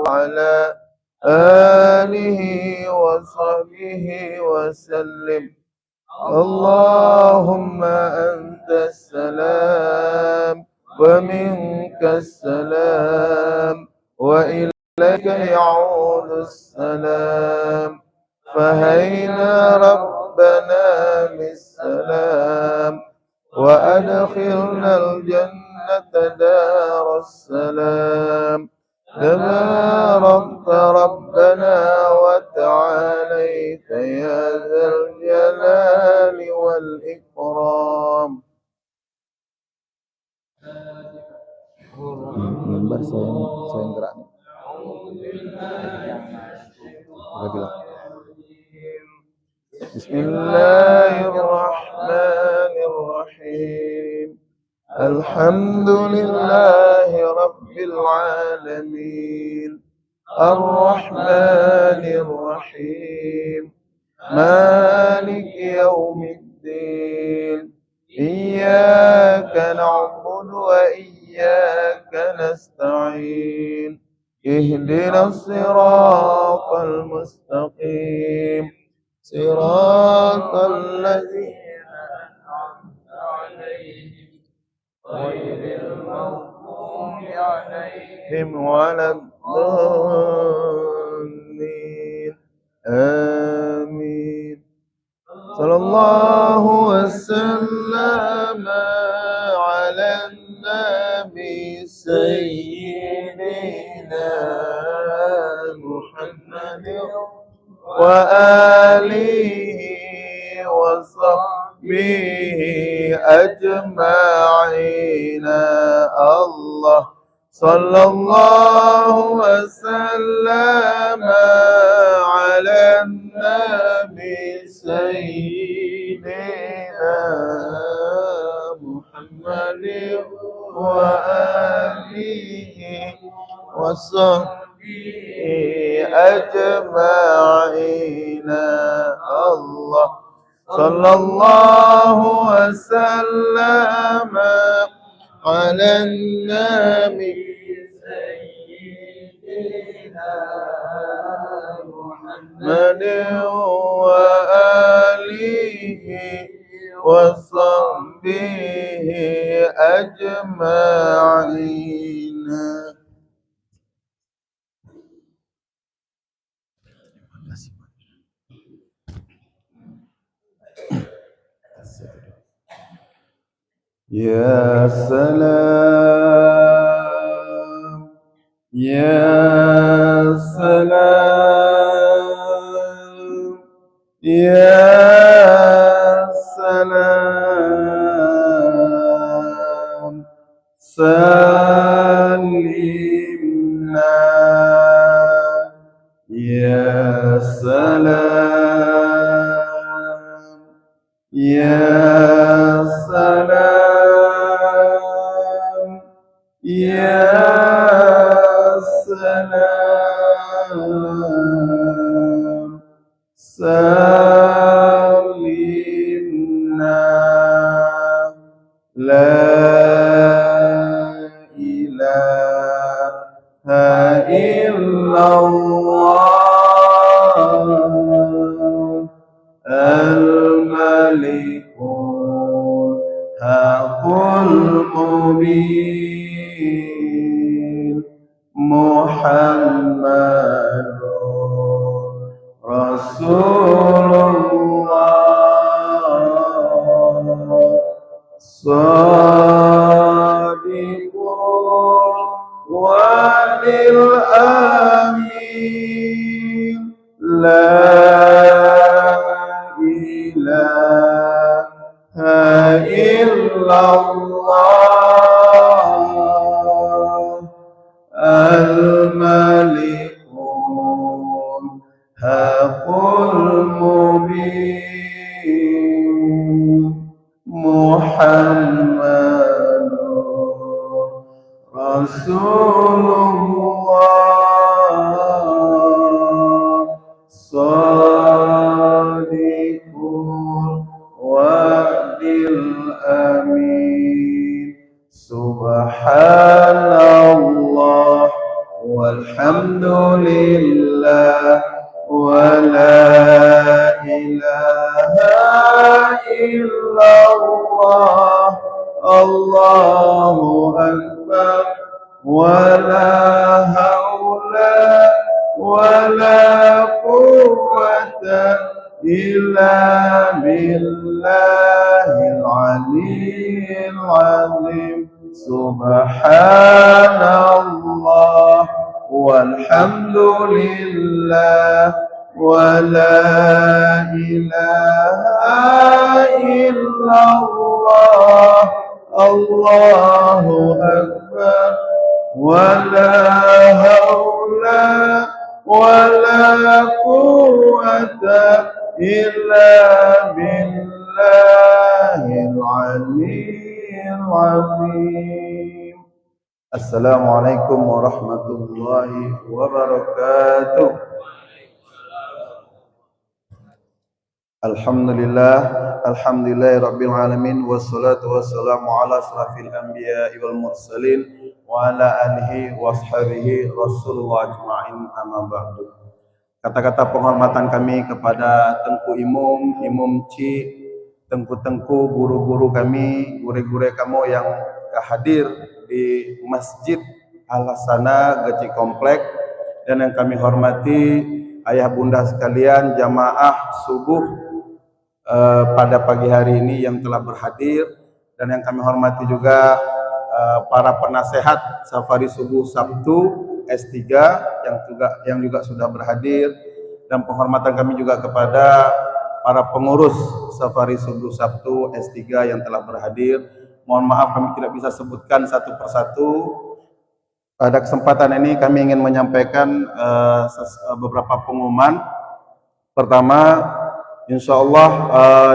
وعلى آله وصحبه وسلم. اللهم أنت السلام ومنك السلام وإليك يعود السلام. فهينا ربنا بالسلام وأدخلنا الجنة دار السلام. تباركت ربنا وتعاليت يا ذا الجلال والإكرام. Mbak, saya gerak nih. Bismillahirrahmanirrahim. Alhamdulillahi Rabbil Alamin, Ar-Rahmanir Rahim, Maliki Yawmiddin, Iyyaka na'budu wa iyyaka nasta'in, Ihdinas siratal mustaqim, siratal ladzina an'amta 'alaihim ghairil maghdubi 'alaihim waladdallin. Amin. Sallallahu wasallam ala nabi sayyidina Muhammadin wa alihi wa sahbihi ajma'ina. Allah sallallahu wasallam ala nabi sayyidina Muhammadin wa alihi wa sahbihi ajma'ina. Allah sallallahu wasallam ala nabi sayyidina Muhammadin wa alihi wa sahbihi ajma'ina. Ya salam, ya salam, ya salam, salimna, ya salam, ya salam, ya salam, salimna. La ilaha illallah al-malikul haqqul mubin, Muhammadur Rasulullah, Sadiqul Wadil Amin. La ilaha illallah al-malikul haqqul mubin, Muhammadur Rasulullah, Sadiqul Wadil Amin. Subhanallah walhamdulillah لله ولا إله إلا الله الله أكبر ولا حول ولا قوة إلا بالله العلي العظيم سبحان الله والحمد لله ولا إله إلا الله الله أكبر ولا حول ولا قوة إلا بالله العلي العظيم. السلام عليكم ورحمة الله وبركاته. Alhamdulillah, alhamdulillahirabbil alamin wassalatu wassalamu ala asrafil anbiya'i wal mursalin wa ala alihi washabihi Rasulullah ajma'in amma ba'du. Kata-kata penghormatan kami kepada Tengku Imum Ci, Tengku guru-guru kami, guru-guru kamu yang hadir di Masjid Al-Hasanah Geci Komplek, dan yang kami hormati ayah bunda sekalian jamaah subuh pada pagi hari ini yang telah berhadir, dan yang kami hormati juga para penasehat Safari Subuh Sabtu S3 yang juga sudah berhadir, dan penghormatan kami juga kepada para pengurus Safari Subuh Sabtu S3 yang telah berhadir. Mohon maaf kami tidak bisa sebutkan satu persatu. Pada kesempatan ini kami ingin menyampaikan beberapa pengumuman. Pertama, insya Allah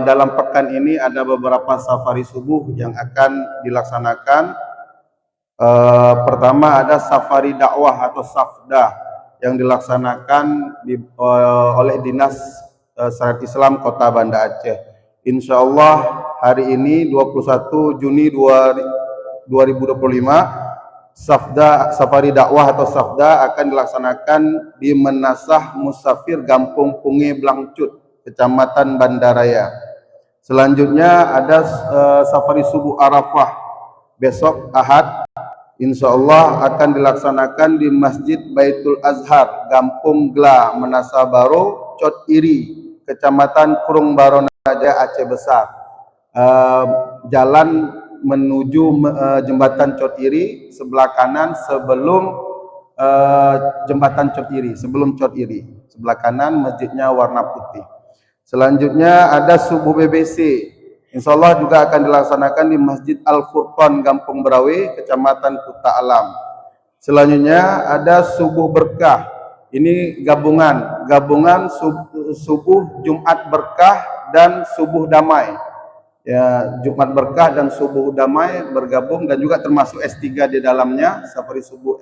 dalam pekan ini ada beberapa safari subuh yang akan dilaksanakan. Pertama ada safari dakwah atau safda yang dilaksanakan oleh Dinas Syariat Islam Kota Banda Aceh. Insya Allah hari ini 21 Juni 2025 safari dakwah atau safda akan dilaksanakan di Menasah Musafir Gampung Punge Blangcut, Kecamatan Bandaraya. Selanjutnya ada safari subuh Arafah besok Ahad, insya Allah akan dilaksanakan di Masjid Baitul Azhar, Gampung Gla, Menasah Baro, Cot Iri, Kecamatan Kurung Baronaja, Aceh Besar. Jalan menuju jembatan Cot Iri sebelah kanan sebelum jembatan Cot Iri, sebelah kanan masjidnya warna putih. Selanjutnya ada subuh BBC, insya Allah juga akan dilaksanakan di Masjid Al-Furqan Gampung Berawe, Kecamatan Kuta Alam. Selanjutnya ada subuh berkah, ini gabungan subuh Jumat berkah dan subuh damai. Ya, Jumat berkah dan subuh damai bergabung, dan juga termasuk S3 di dalamnya. Safari subuh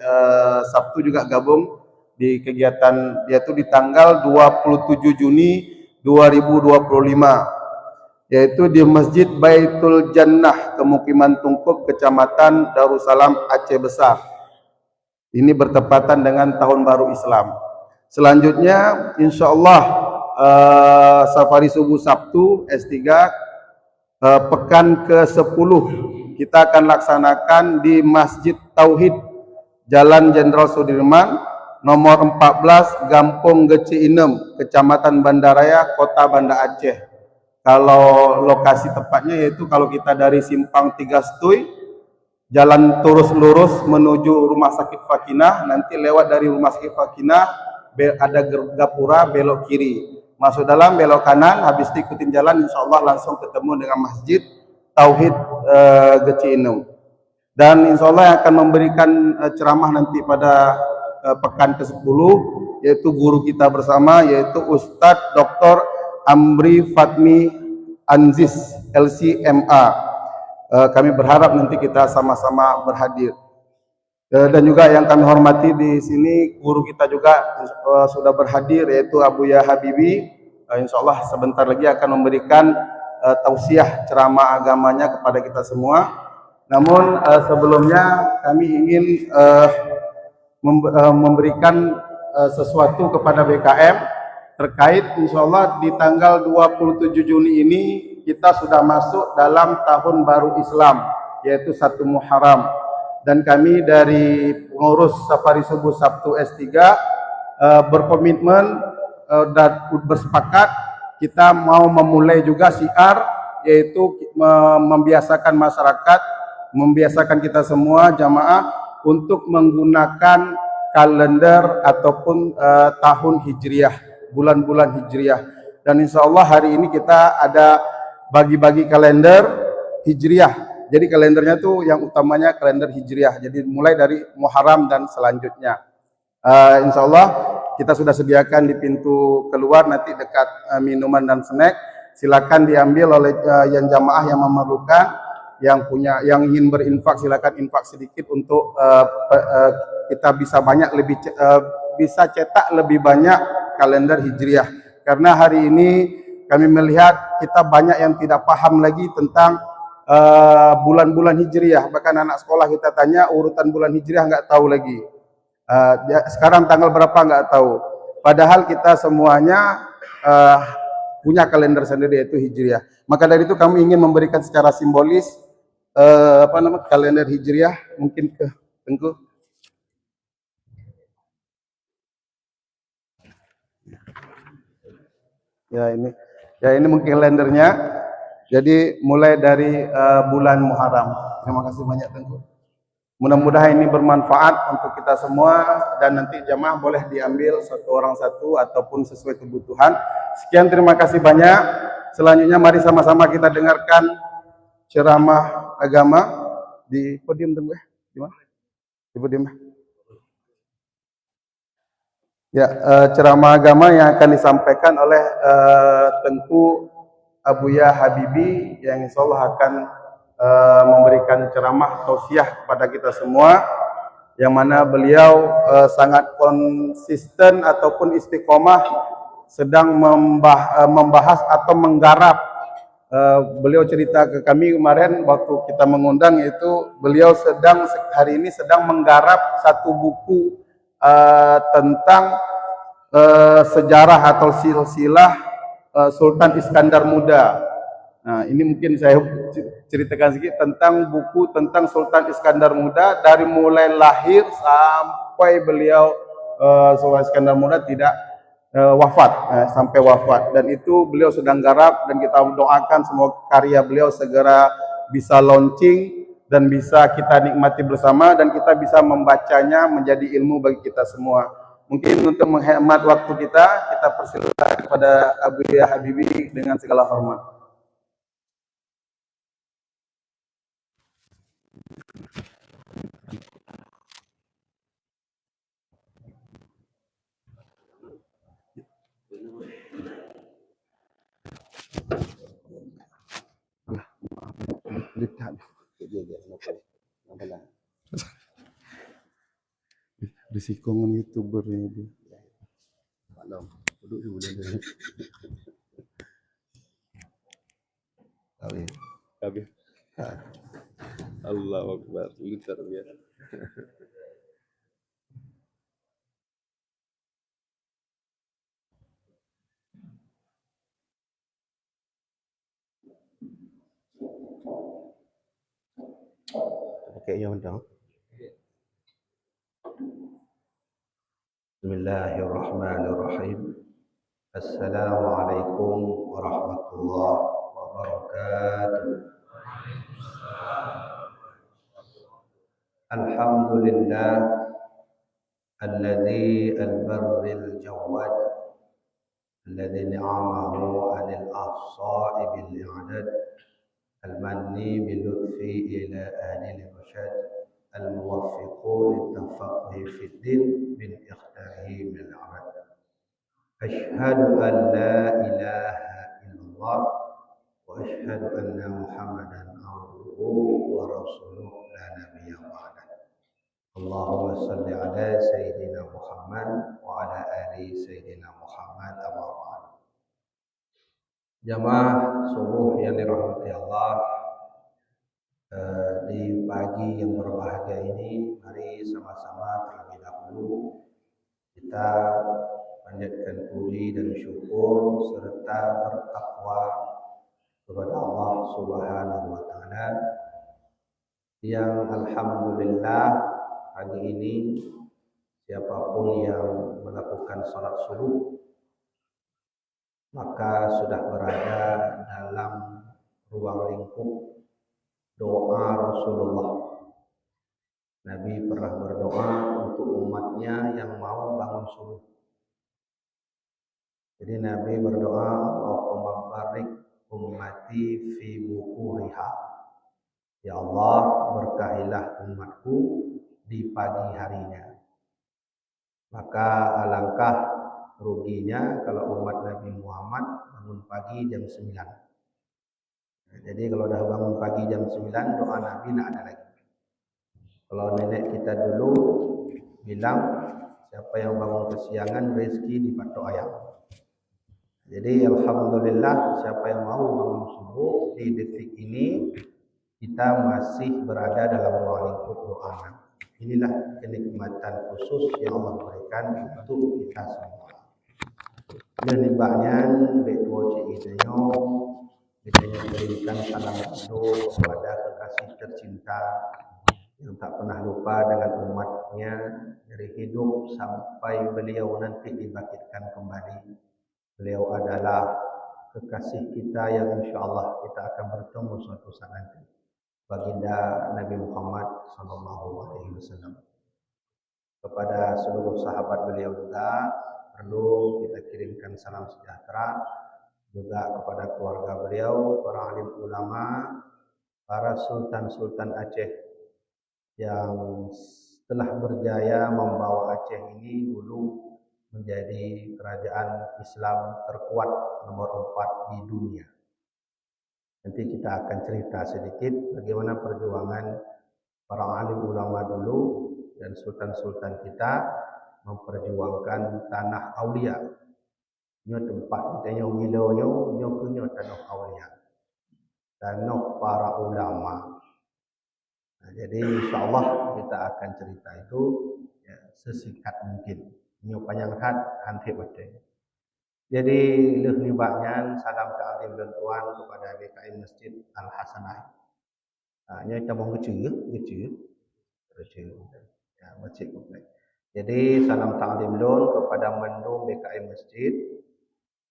Sabtu juga gabung di kegiatan, yaitu di tanggal 27 Juni 2025, yaitu di Masjid Baitul Jannah, Kemukiman Tungkup, Kecamatan Darussalam, Aceh Besar. Ini bertepatan dengan Tahun Baru Islam. Selanjutnya insya Allah safari subuh Sabtu S3 pekan ke-10 kita akan laksanakan di Masjid Tauhid, Jalan Jenderal Sudirman, nomor 14, Gampung Geci Inem, Kecamatan Bandaraya, Kota Banda Aceh. Kalau lokasi tepatnya yaitu kalau kita dari Simpang 3 Stui, jalan terus lurus menuju Rumah Sakit Fakinah, nanti lewat dari Rumah Sakit Fakinah ada gapura, belok kiri, masuk dalam, belok kanan, habis ikutin jalan, insya Allah langsung ketemu dengan Masjid Tauhid Geci Inem. Dan insya Allah yang akan memberikan ceramah nanti pada pekan ke-10 yaitu guru kita bersama, yaitu Ustadz Dr. Amri Fatmi Anzis LCMA. Kami berharap nanti kita sama-sama berhadir. Dan juga yang kami hormati di sini guru kita juga sudah berhadir, yaitu Abuya Habibi. Insya Allah sebentar lagi akan memberikan tausiah ceramah agamanya kepada kita semua. Namun sebelumnya kami ingin memberikan sesuatu kepada BKM terkait insyaallah di tanggal 27 Juni ini kita sudah masuk dalam tahun baru Islam, yaitu 1 Muharram. Dan kami dari pengurus Safari Subuh Sabtu S3 berkomitmen dan bersepakat kita mau memulai juga syiar, yaitu membiasakan masyarakat, membiasakan kita semua jamaah untuk menggunakan kalender ataupun tahun hijriah, bulan-bulan hijriah. Dan insya Allah hari ini kita ada bagi-bagi kalender hijriah. Jadi kalendernya tuh yang utamanya kalender hijriah. Jadi mulai dari Muharram dan selanjutnya. Insya Allah kita sudah sediakan di pintu keluar nanti dekat minuman dan snack. Silakan diambil oleh yang jamaah yang memerlukan, yang ingin berinfak silakan infak sedikit untuk kita bisa bisa cetak lebih banyak kalender hijriah. Karena hari ini kami melihat kita banyak yang tidak paham lagi tentang bulan-bulan hijriah. Bahkan anak sekolah kita tanya urutan bulan hijriah nggak tahu lagi. Sekarang tanggal berapa nggak tahu. Padahal kita semuanya punya kalender sendiri, yaitu hijriah. Maka dari itu kami ingin memberikan secara simbolis kalender hijriah mungkin ke Tengku. Ya ini mungkin kalendernya. Jadi mulai dari bulan Muharram. Terima kasih banyak Tengku. Mudah-mudahan ini bermanfaat untuk kita semua dan nanti jamaah boleh diambil satu orang satu ataupun sesuai kebutuhan. Sekian, terima kasih banyak. Selanjutnya mari sama-sama kita dengarkan ceramah agama di podium Tengku ya. Di mana? Di podium. Ya, ceramah agama yang akan disampaikan oleh Tengku Abuya Habibi yang insya Allah akan memberikan ceramah tausiah kepada kita semua, yang mana beliau sangat konsisten ataupun istiqomah sedang membahas atau menggarap. Beliau cerita ke kami kemarin waktu kita mengundang, yaitu beliau hari ini sedang menggarap satu buku tentang sejarah atau silsilah Sultan Iskandar Muda. Nah, ini mungkin saya ceritakan sedikit tentang buku tentang Sultan Iskandar Muda dari mulai lahir sampai beliau Sultan Iskandar Muda tidak wafat, sampai wafat. Dan itu beliau sedang garap dan kita doakan semua karya beliau segera bisa launching dan bisa kita nikmati bersama dan kita bisa membacanya menjadi ilmu bagi kita semua. Mungkin untuk menghemat waktu kita persilakan kepada Abuya Habibi dengan segala hormat. Risiko dengan YouTuber ini. Duduk sebenarnya. Habis. Allahu Akbar, luar biasa. Kayaknya undang. Bismillahirrahmanirrahim. Assalamualaikum warahmatullahi wabarakatuh. Alhamdulillah alladzi al-barril jawad alladzi ni'amahu 'anil ahsa'i bil i'dad al-manni bil lutfi ila ahli al-irsyad al-muwaffiqu lit-tafaqquhi fid din min ikhtarihi min al-'abad. Ashhadu an la ilaha illallah wa ashhadu anna Muhammadan abduhu wa rasuluhu la nabiyya ba'dah. Allahumma salli ala sayyidina Muhammad wa ala ali sayyidina Muhammad amma ba'd. Jamaah subuh yang dirahmati Allah, di pagi yang berbahagia ini mari sama-sama terlebih dahulu Kita panjatkan puji dan syukur serta bertakwa kepada Allah Subhanahu wa taala yang alhamdulillah pagi ini siapapun yang melakukan salat subuh maka sudah berada dalam ruang lingkup doa Rasulullah. Nabi pernah berdoa untuk umatnya yang mau bangun subuh. Jadi Nabi berdoa, Allahumma barik ummati fi bukuriha. Ya Allah, berkahilah umatku di pagi harinya. Maka alangkah ruginya kalau umat Nabi Muhammad bangun pagi jam 9. Jadi kalau dah bangun pagi jam 9, doa Nabi tidak ada lagi. Kalau nenek kita dulu bilang, siapa yang bangun kesiangan, rezeki dipatok ayam. Jadi alhamdulillah siapa yang mau bangun subuh di detik ini kita masih berada dalam ruang lingkup doa. Inilah kenikmatan khusus yang Allah berikan untuk kita semua. Dan nibaknya betua cik kita berikan salam doa kepada kekasih tercinta yang tak pernah lupa dengan umatnya dari hidup sampai beliau nanti dibangkitkan kembali. Beliau adalah kekasih kita yang insya Allah kita akan bertemu suatu saat nanti. Baginda Nabi Muhammad SAW. Kepada seluruh sahabat beliau juga perlu kita kirimkan salam sejahtera. Juga kepada keluarga beliau, para alim ulama, para sultan-sultan Aceh yang telah berjaya membawa Aceh ini dulu menjadi kerajaan Islam terkuat nomor 4 di dunia. Nanti kita akan cerita sedikit bagaimana perjuangan para alim ulama dulu dan sultan-sultan kita memperjuangkan tanah aulia. Ini tempat kita wilonyo, nyo tanah aulia. Tanah para ulama. Nah, jadi insyaallah kita akan cerita itu ya, sesingkat mungkin. Ini panjang hat hanti betul. Jadi nibaknya salam ta'lim dan tuan kepada BKI Masjid Al Hasanah. Ini kita mau ngecil. Ya, masjid komplek. Jadi salam ta'lim don kepada mandum BKI Masjid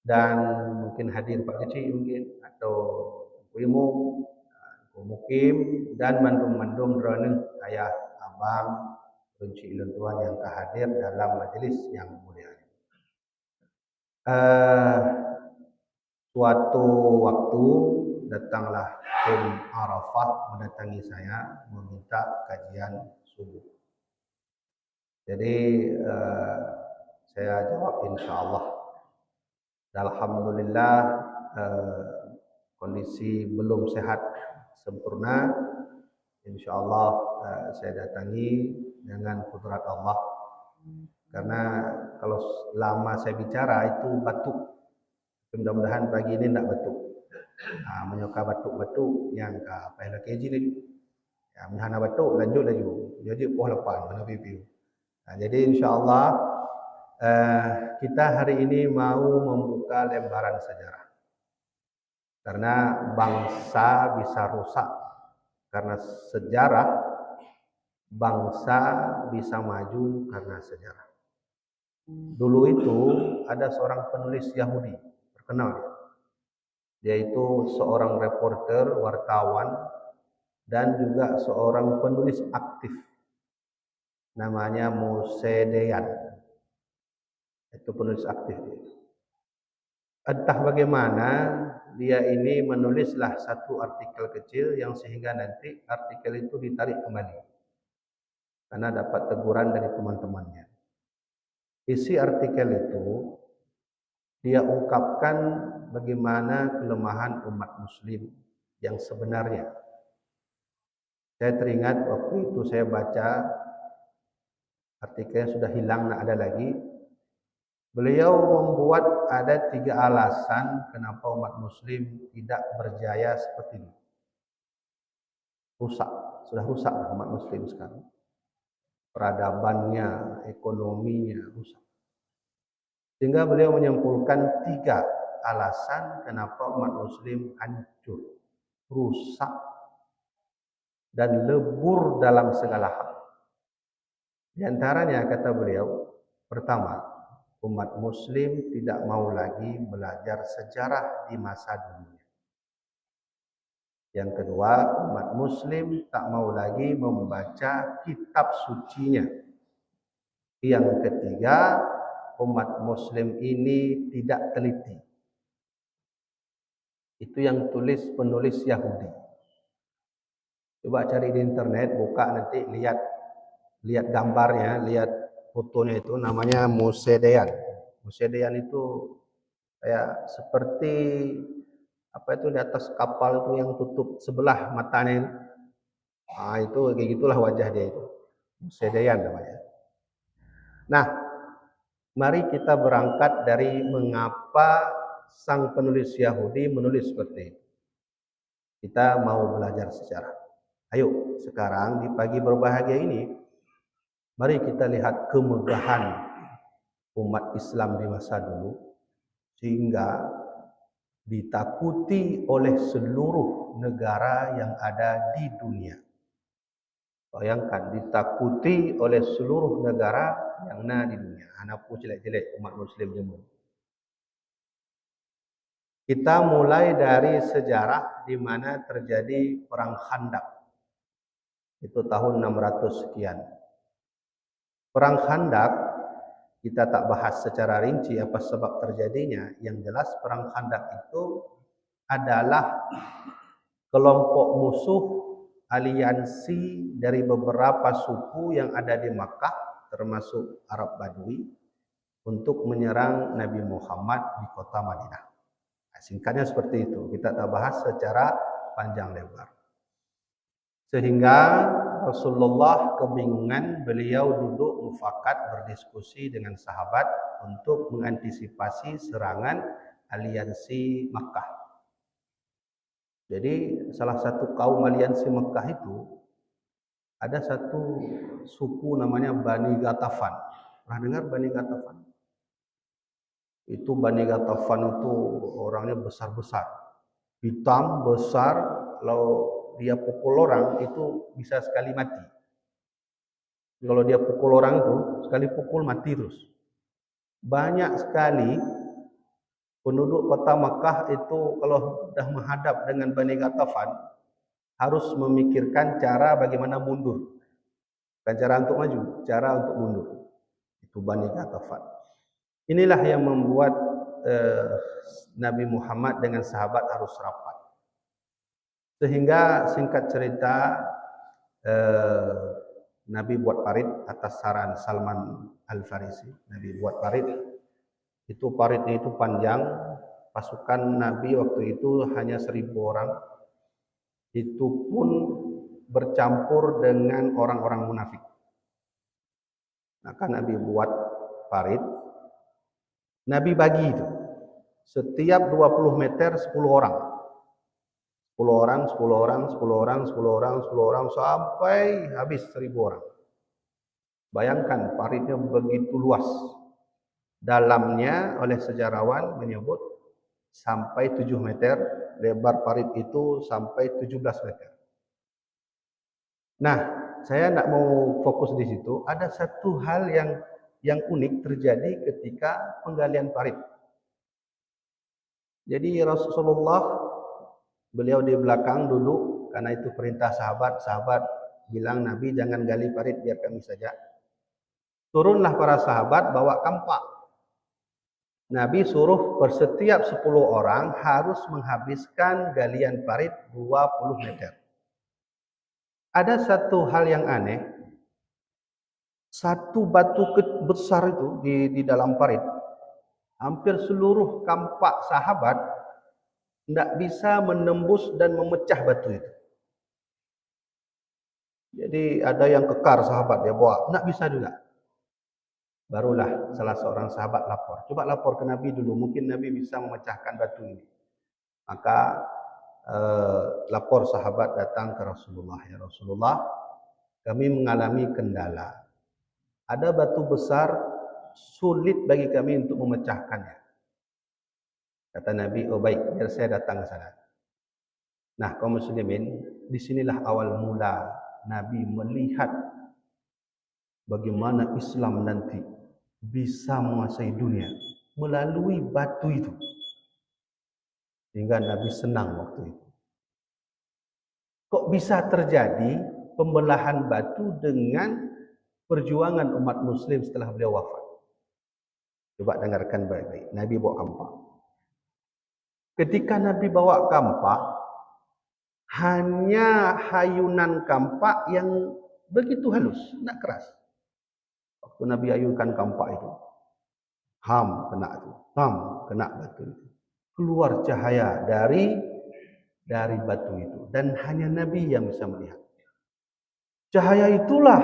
dan mungkin hadir Pak Kecil mungkin atau Wimu, Mukim dan mandum-mandum drone ayah abang kunci tuan yang hadir dalam majelis yang mulia. Suatu waktu datanglah tim Arafah mendatangi saya meminta kajian subuh. Jadi saya jawab insya Allah. Alhamdulillah kondisi belum sehat sempurna. Insya Allah saya datangi dengan kudrat Allah. Karena kalau lama saya bicara itu batuk. Mudah-mudahan pagi ini tidak batuk. Menyuka batuk-batuk yang apa yang keji ni. Ya, menghana batuk lanjut laju. Jadi poh lepas mana pipiu. Jadi insya-Allah kita hari ini mau membuka lembaran sejarah. Karena bangsa bisa rusak karena sejarah, bangsa bisa maju karena sejarah. Dulu itu ada seorang penulis Yahudi terkenal dia. Yaitu seorang reporter, wartawan dan juga seorang penulis aktif. Namanya Moshe Dayan. Itu penulis aktif. Entah bagaimana dia ini menulislah satu artikel kecil yang sehingga nanti artikel itu ditarik kembali. Karena dapat teguran dari teman-temannya. Isi artikel itu dia ungkapkan bagaimana kelemahan umat muslim yang sebenarnya. Saya teringat waktu itu saya baca artikelnya sudah hilang, tidak ada lagi. Beliau membuat ada 3 alasan kenapa umat muslim tidak berjaya seperti ini. Rusak, sudah rusak umat muslim sekarang. Peradabannya, ekonominya rusak. Sehingga beliau menyimpulkan 3 alasan kenapa umat muslim hancur, rusak, dan lebur dalam segala hal. Di antaranya kata beliau, pertama, umat muslim tidak mau lagi belajar sejarah di masa dulu. Yang kedua, umat muslim tak mau lagi membaca kitab sucinya. Yang ketiga, umat muslim ini tidak teliti. Itu yang tulis penulis Yahudi. Coba cari di internet, buka nanti lihat gambarnya, lihat fotonya, itu namanya Moshe Dayan. Moshe Dayan itu kayak seperti apa itu di atas kapal itu yang tutup sebelah matanya itu. Nah, itu kayak gitulah wajah dia itu. Moshe Dayan namanya. Nah, mari kita berangkat dari mengapa sang penulis Yahudi menulis seperti itu. Kita mau belajar sejarah. Ayo, sekarang di pagi berbahagia ini, mari kita lihat kemegahan umat Islam di masa dulu, sehingga ditakuti oleh seluruh negara yang ada di dunia. Bayangkan, ditakuti oleh seluruh negara yang ada di dunia. Anakku jelek-jelek umat muslim jemur. Kita mulai dari sejarah di mana terjadi perang Khandaq. Itu tahun 600 sekian. Perang Khandaq kita tak bahas secara rinci apa sebab terjadinya. Yang jelas perang Khandaq itu adalah kelompok musuh aliansi dari beberapa suku yang ada di Makkah, termasuk Arab Badui, untuk menyerang Nabi Muhammad di kota Madinah. Singkatnya seperti itu, kita tak bahas secara panjang lebar. Sehingga Rasulullah kebingungan, beliau duduk mufakat berdiskusi dengan sahabat untuk mengantisipasi serangan aliansi Makkah. Jadi salah satu kaum aliansi Makkah itu ada satu suku namanya Bani Ghatafan. Pernah dengar Bani Ghatafan? Itu Bani Ghatafan itu orangnya besar-besar, hitam, besar. Kalau dia pukul orang itu bisa sekali mati. Kalau dia pukul orang itu sekali pukul mati terus. Banyak sekali penduduk kota Makkah itu kalau sudah menghadap dengan Bani Ghatafan harus memikirkan cara bagaimana mundur. Bukan cara untuk maju, cara untuk mundur. Itu Bani Ghatafan. Inilah yang membuat Nabi Muhammad dengan sahabat harus rapat. Sehingga singkat cerita Nabi buat parit atas saran Salman Al-Farisi. Nabi buat parit. Itu paritnya itu panjang. Pasukan Nabi waktu itu hanya 1.000 orang. Itu pun bercampur dengan orang-orang munafik. Maka Nabi buat parit. Nabi bagi itu. Setiap 20 meter 10 orang. 10 orang, 10 orang, 10 orang, 10 orang, 10 orang, sampai habis 1.000 orang. Bayangkan paritnya begitu luas. Dalamnya oleh sejarawan menyebut sampai 7 meter. Lebar parit itu sampai 17 meter. Nah, saya tidak mau fokus di situ. Ada satu hal yang unik terjadi ketika penggalian parit. Jadi Rasulullah, beliau di belakang duduk karena itu perintah sahabat. Sahabat bilang, Nabi jangan gali parit, biar kami saja. Turunlah para sahabat bawa kampak. Nabi suruh per setiap 10 orang harus menghabiskan galian parit 20 meter. Ada satu hal yang aneh. Satu batu besar itu di dalam parit, hampir seluruh kampak sahabat tidak bisa menembus dan memecah batu itu. Jadi ada yang kekar sahabat, dia bawa, tidak bisa juga. Barulah salah seorang sahabat lapor. Coba lapor ke Nabi dulu, mungkin Nabi bisa memecahkan batu ini. Maka lapor sahabat datang ke Rasulullah. Ya Rasulullah, kami mengalami kendala. Ada batu besar sulit bagi kami untuk memecahkannya. Kata Nabi, oh baik, biar saya datang ke sana. Nah, kaum muslimin, disinilah awal mula Nabi melihat bagaimana Islam nanti bisa menguasai dunia melalui batu itu. Sehingga Nabi senang waktu itu. Kok bisa terjadi pembelahan batu dengan perjuangan umat muslim setelah beliau wafat? Coba dengarkan baik-baik. Nabi bawa kampak. Ketika Nabi bawa kampak, hanya hayunan kampak yang begitu halus, tidak keras. Waktu Nabi ayunkan kampak itu, ham kena itu, ham kena batu itu. Keluar cahaya dari batu itu, dan hanya Nabi yang bisa melihat. Cahaya itulah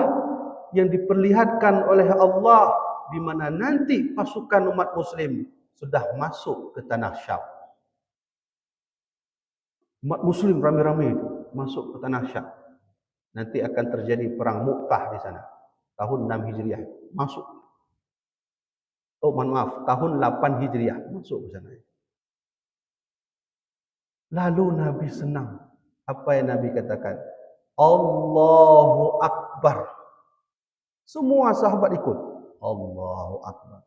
yang diperlihatkan oleh Allah di mana nanti pasukan umat muslim sudah masuk ke tanah Syam. Umat muslim ramai-ramai itu masuk ke tanah Syam. Nanti akan terjadi perang Mu'tah di sana. Tahun 6 Hijriah masuk. Oh, mohon maaf, tahun 8 Hijriah masuk ke sana. Lalu Nabi senang. Apa yang Nabi katakan? Allahu Akbar. Semua sahabat ikut. Allahu Akbar.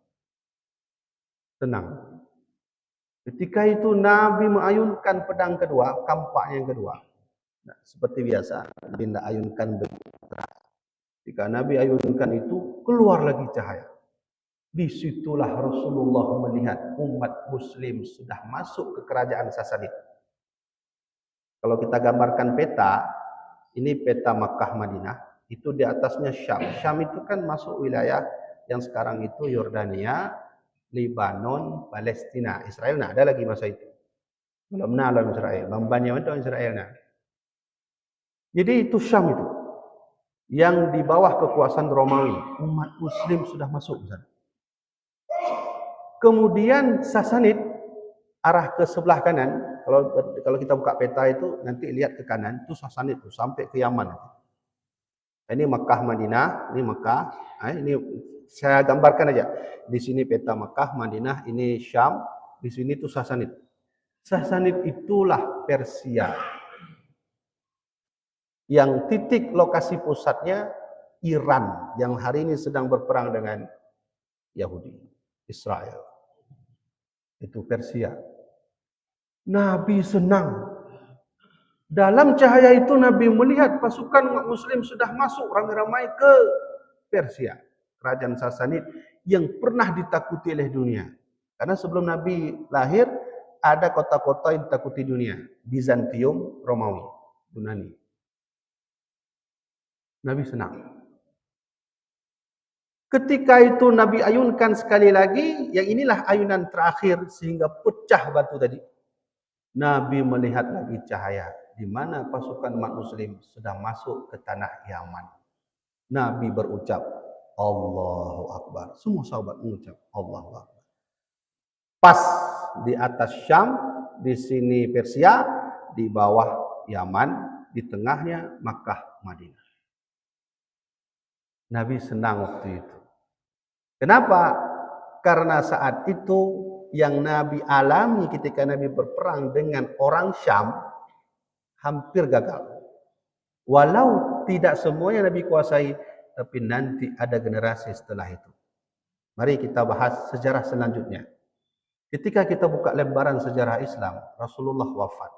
Senang. Ketika itu Nabi mengayunkan pedang kedua, kampak yang kedua. Nah, seperti biasa, Nabi tidak ayunkan begitu. Ketika Nabi ayunkan itu, keluar lagi cahaya. Disitulah Rasulullah melihat umat muslim sudah masuk ke kerajaan Sasanid. Kalau kita gambarkan peta, ini peta Makkah Madinah, itu di atasnya Syam. Syam itu kan masuk wilayah yang sekarang itu Yordania, Lebanon, Palestina. Israel nak ada lagi masa itu. Belum alam Israel. Bambannya itu Israel nak. Jadi itu Syam itu. Yang di bawah kekuasaan Romawi. Umat muslim sudah masuk ke sana. Kemudian Sasanid arah ke sebelah kanan. Kalau kita buka peta itu nanti lihat ke kanan itu Sasanid itu sampai ke Yaman. Ini Makkah Madinah, ini Makkah. Ini saya gambarkan aja. Di sini peta Makkah, Madinah, ini Syam, di sini itu Sasanid. Sasanid itulah Persia. Yang titik lokasi pusatnya Iran yang hari ini sedang berperang dengan Yahudi, Israel. Itu Persia. Nabi senang. Dalam cahaya itu Nabi melihat pasukan umat muslim sudah masuk ramai-ramai ke Persia. Kerajaan Sasanid yang pernah ditakuti oleh dunia. Karena sebelum Nabi lahir, ada kota-kota yang ditakuti dunia. Bizantium, Romawi, Yunani. Nabi senang. Ketika itu Nabi ayunkan sekali lagi, yang inilah ayunan terakhir sehingga pecah batu tadi. Nabi melihat lagi cahaya di mana pasukan umat muslim sudah masuk ke tanah Yaman. Nabi berucap, Allahu Akbar. Semua sahabat mengucap Allahu Akbar. Pas di atas Syam, di sini Persia, di bawah Yaman, di tengahnya Makkah, Madinah. Nabi senang waktu itu. Kenapa? Karena saat itu yang Nabi alami ketika Nabi berperang dengan orang Syam hampir gagal. Walau tidak semuanya Nabi kuasai, tapi nanti ada generasi setelah itu. Mari kita bahas sejarah selanjutnya. Ketika kita buka lembaran sejarah Islam, Rasulullah wafat.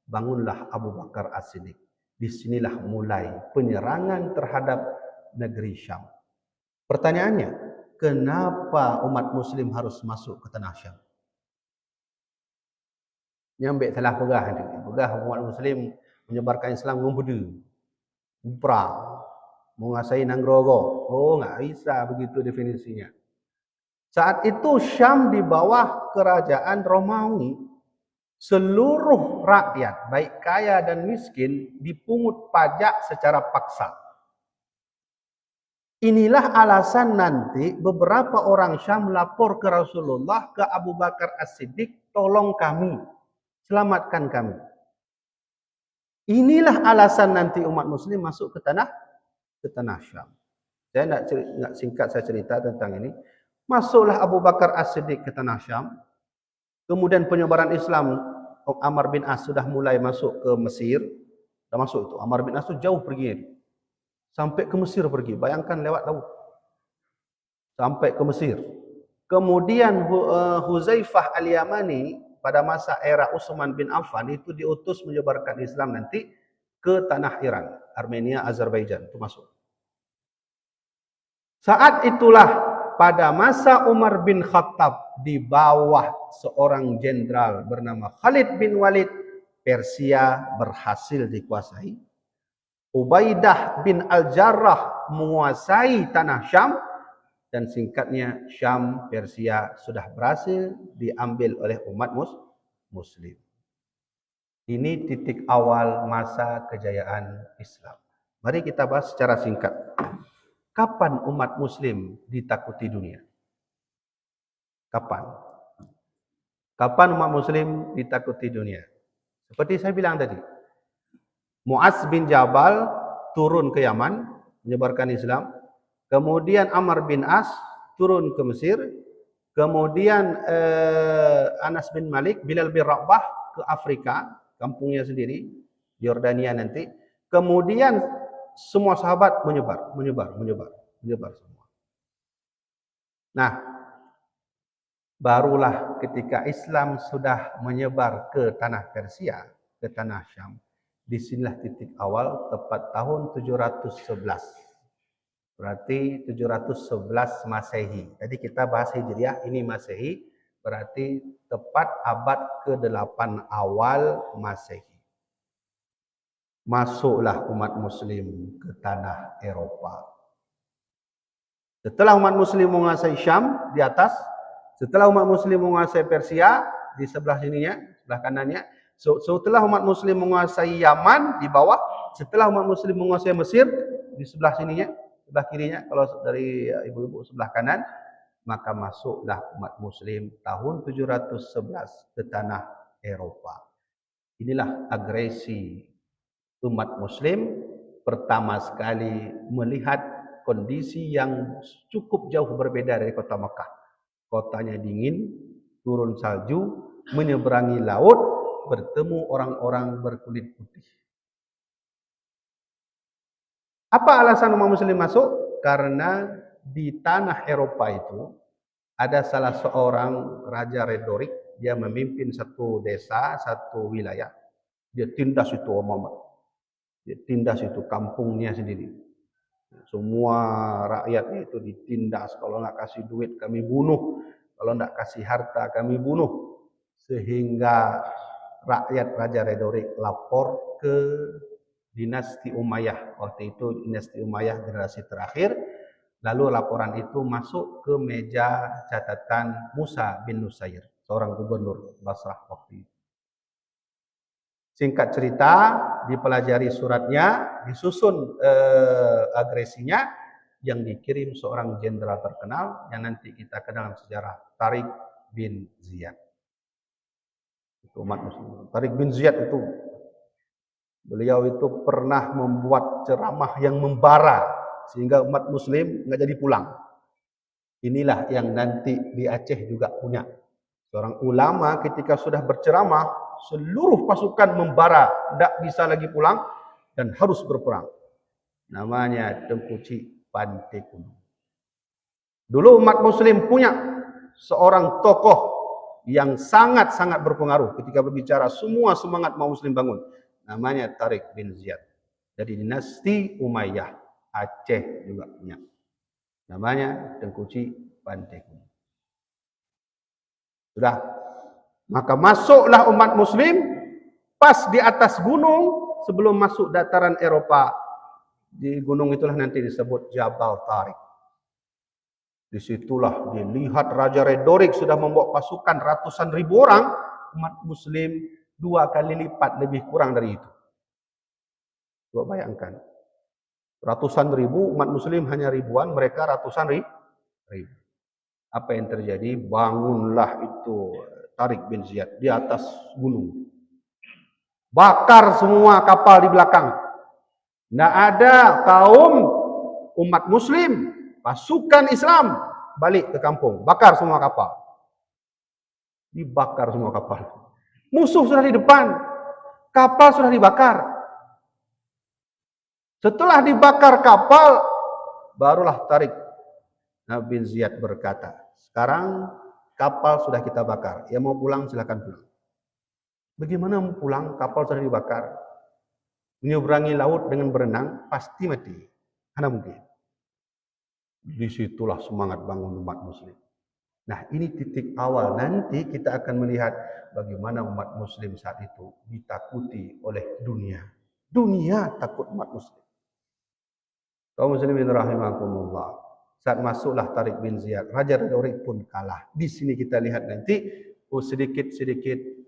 Bangunlah Abu Bakar As-Siddiq. Disinilah mulai penyerangan terhadap negeri Syam. Pertanyaannya, kenapa umat muslim harus masuk ke tanah Syam? Nyambil salah pegah. Pegah umat muslim menyebarkan Islam ngumpudu. Perang. Menguasai Nangrogo. Oh, enggak bisa begitu definisinya. Saat itu Syam di bawah kerajaan Romawi. Seluruh rakyat, baik kaya dan miskin, dipungut pajak secara paksa. Inilah alasan nanti beberapa orang Syam lapor ke Rasulullah, ke Abu Bakar As-Siddiq, tolong kami, selamatkan kami. Inilah alasan nanti umat muslim masuk ke tanah Syam. Saya nak singkat saya cerita tentang ini. Masuklah Abu Bakar As-Siddiq ke tanah Syam. Kemudian penyebaran Islam, Amr bin As sudah mulai masuk ke Mesir. Dah masuk itu. Amr bin As itu jauh pergi. Sampai ke Mesir pergi. Bayangkan lewat laut. Sampai ke Mesir. Kemudian Huzaifah Al-Yamani pada masa era Utsman bin Affan itu diutus menyebarkan Islam nanti ke tanah Iran, Armenia, Azerbaijan itu masuk. Saat itulah pada masa Umar bin Khattab di bawah seorang jenderal bernama Khalid bin Walid, Persia berhasil dikuasai. Ubaidah bin Al-Jarrah menguasai tanah Syam, dan singkatnya Syam, Persia sudah berhasil diambil oleh umat Muslim. Ini titik awal masa kejayaan Islam. Mari kita bahas secara singkat. Kapan umat Muslim ditakuti dunia? Kapan? Kapan umat Muslim ditakuti dunia? Seperti saya bilang tadi, Mu'adz bin Jabal turun ke Yaman menyebarkan Islam. Kemudian Amr bin As turun ke Mesir. Kemudian Anas bin Malik, Bilal bin Rabah ke Afrika, kampungnya sendiri, Yordania nanti. Kemudian semua sahabat menyebar semua. Nah, barulah ketika Islam sudah menyebar ke tanah Persia, ke tanah Syam, disinilah titik awal tepat tahun 711. Berarti 711 Masehi. Jadi kita bahas Hijriah, ini Masehi, berarti tepat abad ke-8 awal Masehi. Masuklah umat Muslim ke tanah Eropa. Setelah umat Muslim menguasai Syam di atas, setelah umat Muslim menguasai Persia di sebelah sininya, sebelah kanannya, setelah umat Muslim menguasai Yaman di bawah, setelah umat Muslim menguasai Mesir di sebelah sininya, sebelah kirinya, kalau dari ibu-ibu sebelah kanan, maka masuklah umat Muslim tahun 711 ke tanah Eropa. Inilah agresi umat Muslim pertama sekali melihat kondisi yang cukup jauh berbeda dari kota Mekah. Kotanya dingin, turun salju, menyeberangi laut, bertemu orang-orang berkulit putih. Apa alasan umat Muslim masuk? Karena di tanah Eropa itu ada salah seorang Raja Rhetoric, dia memimpin satu desa, satu wilayah. Dia tindas itu Muhammad. Dia tindas itu kampungnya sendiri. Semua rakyatnya itu ditindas. Kalau nak kasih duit kami bunuh. Kalau nak kasih harta kami bunuh. Sehingga rakyat Raja Rhetoric lapor ke dinasti Umayyah. Waktu itu dinasti Umayyah generasi terakhir. Lalu laporan itu masuk ke meja catatan Musa bin Nusair, seorang gubernur Basrah waktu itu. Singkat cerita, dipelajari suratnya, disusun agresinya, yang dikirim seorang jenderal terkenal yang nanti kita kenal dalam sejarah, Tariq bin Ziyad. Itu umat Muslim. Tariq bin Ziyad itu, beliau itu pernah membuat ceramah yang membara sehingga umat Muslim nggak jadi pulang. Inilah yang nanti di Aceh juga punya. Seorang ulama ketika sudah berceramah, seluruh pasukan membara, tidak bisa lagi pulang dan harus berperang. Namanya Tengku Cik Pante Kuno. Dulu umat Muslim punya seorang tokoh yang sangat-sangat berpengaruh ketika berbicara, semua semangat umat Muslim bangun. Namanya Tariq bin Ziyad. Dari dinasti Umayyah, Aceh juga punya. Namanya Tengku Cik Pante Kuno. Sudah. Maka masuklah umat Muslim pas di atas gunung sebelum masuk dataran Eropa. Di gunung itulah nanti disebut Jabal Tariq. Disitulah dilihat Raja Rhetoric sudah membawa pasukan ratusan ribu orang. Umat Muslim 2 kali lipat, lebih kurang dari itu. Coba bayangkan. Ratusan ribu, umat Muslim hanya ribuan, mereka ratusan ribu. Apa yang terjadi? Bangunlah itu Tariq bin Ziyad di atas gunung. Bakar semua kapal di belakang. Tidak ada kaum umat Muslim, pasukan Islam balik ke kampung, bakar semua kapal. Dibakar semua kapal. Musuh sudah di depan, kapal sudah dibakar. Setelah dibakar kapal, barulah Tariq bin Ziyad berkata, sekarang kapal sudah kita bakar, yang mau pulang silakan pulang. Bagaimana mau pulang? Kapal sudah dibakar. Menyeberangi laut dengan berenang, pasti mati. Mana mungkin? Disitulah semangat bangun umat muslim. Nah, ini titik awal. Nanti kita akan melihat bagaimana umat muslim saat itu ditakuti oleh dunia. Dunia takut umat muslim. Kaum muslimin rahimakumullah. Saat masuklah Tariq bin Ziyad, Raja Tariq pun kalah. Di sini kita lihat nanti,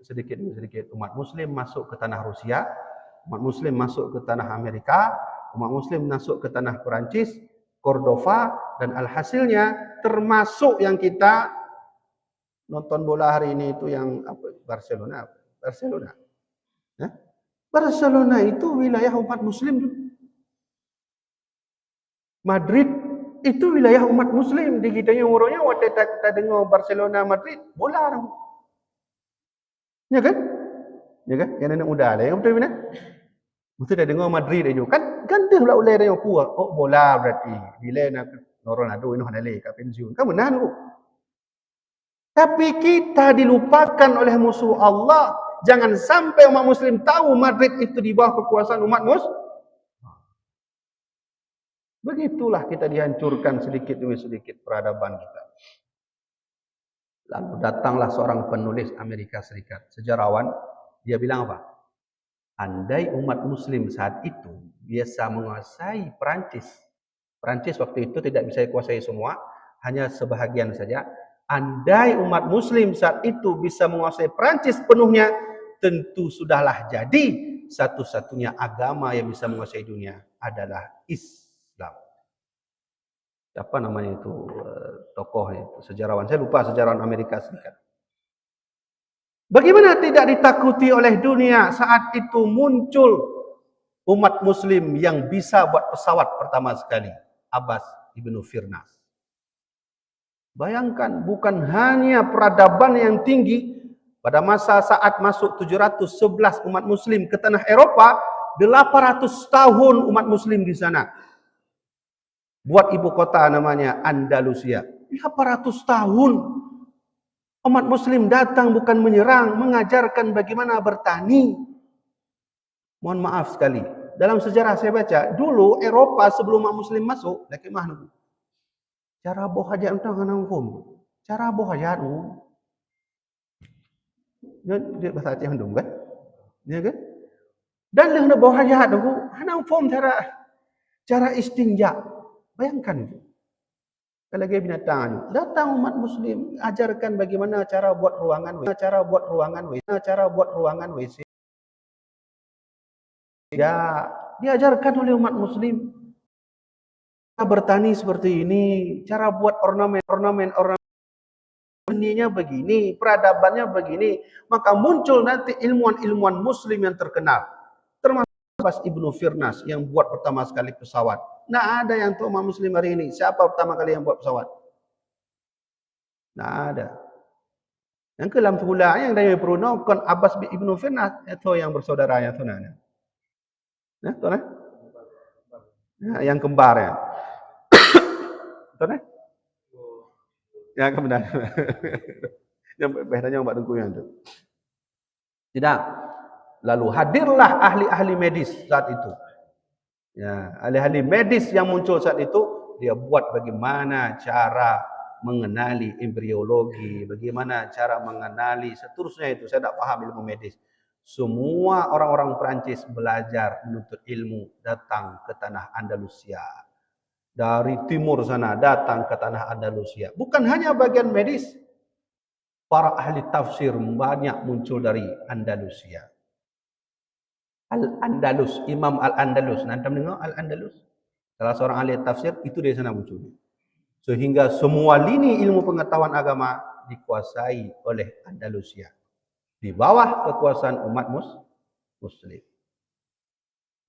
sedikit umat muslim masuk ke tanah Rusia, umat muslim masuk ke tanah Amerika, umat muslim masuk ke tanah Perancis, Cordova, dan alhasilnya termasuk yang kita nonton bola hari ini itu yang apa, Barcelona. Ya? Barcelona itu wilayah umat muslim. Madrid itu wilayah umat muslim. Di kita yang umurnya waktu kita dengar Barcelona Madrid, bola. Ya kan? Ya kan? Yang anak muda lah, yang betul benar. Mesti dah dengar Madrid aja. Kan dia pula ulai dia puas. Oh, bola berarti. Bila nak Ronaldo ini ada lagi kat pensiun. Kan benar tu. Tapi kita dilupakan oleh musuh Allah. Jangan sampai umat muslim tahu Madrid itu di bawah kekuasaan umat muslim. Begitulah kita dihancurkan sedikit demi sedikit peradaban kita. Lalu datanglah seorang penulis Amerika Serikat, sejarawan. Dia bilang apa? Andai umat muslim saat itu biasa menguasai Perancis. Perancis waktu itu tidak bisa dikuasai semua, hanya sebahagian saja. Andai umat muslim saat itu bisa menguasai Perancis penuhnya, tentu sudahlah jadi satu-satunya agama yang bisa menguasai dunia adalah Islam. Siapa namanya itu tokoh itu, sejarawan? Saya lupa, sejarawan Amerika Serikat. Bagaimana tidak ditakuti oleh dunia saat itu muncul umat muslim yang bisa buat pesawat pertama sekali, Abbas ibnu Firnas. Bayangkan, bukan hanya peradaban yang tinggi, pada masa saat masuk 711 umat muslim ke tanah Eropa, 800 tahun umat muslim di sana. Buat ibu kota namanya Andalusia. 800 tahun umat muslim datang bukan menyerang, mengajarkan bagaimana bertani. Mohon maaf sekali, dalam sejarah saya baca, dulu Eropa sebelum umat muslim masuk, laki mahnu. Cara boh hajat entah kanang form. Cara boh hajat tu. Dia bahasa Aceh handum kan? Ya kan? Dan leh boh hajat tu, kanang form cara istinja. Bayangkan itu. Kalau dia binatang, datang umat muslim, ajarkan bagaimana cara buat ruangan WC. Ya, diajarkan oleh umat muslim. Cara bertani seperti ini, cara buat ornamen seninya begini, peradabannya begini. Maka muncul nanti ilmuwan-ilmuwan muslim yang terkenal. Termasuk Abbas ibnu Firnas yang buat pertama sekali pesawat. Nah, ada yang tuh umat muslim hari ini. Siapa pertama kali yang buat pesawat? Nah, ada. Yang kelam pula yang dari Bruno kan Abbas ibnu Firnas itu yang bersaudara yang tu nana. Nah, tu nah. Nah, yang kembar ya. Tu nah. Yang kebenar. Yang bedanya umat dengku yang tu. Tidak. Lalu hadirlah ahli-ahli medis saat itu. Ya, ahli-ahli medis yang muncul saat itu, dia buat bagaimana cara mengenali embriologi, bagaimana cara mengenali seterusnya itu. Saya tak paham ilmu medis. Semua orang-orang Perancis belajar menuntut ilmu datang ke tanah Andalusia. Dari timur sana datang ke tanah Andalusia. Bukan hanya bagian medis. Para ahli tafsir banyak muncul dari Andalusia. Al-Andalus, Imam Al-Andalus. Nanti mendengar Al-Andalus? Salah seorang ahli tafsir, itu dari sana muncul. Sehingga semua lini ilmu pengetahuan agama dikuasai oleh Andalusia. Di bawah kekuasaan umat muslim.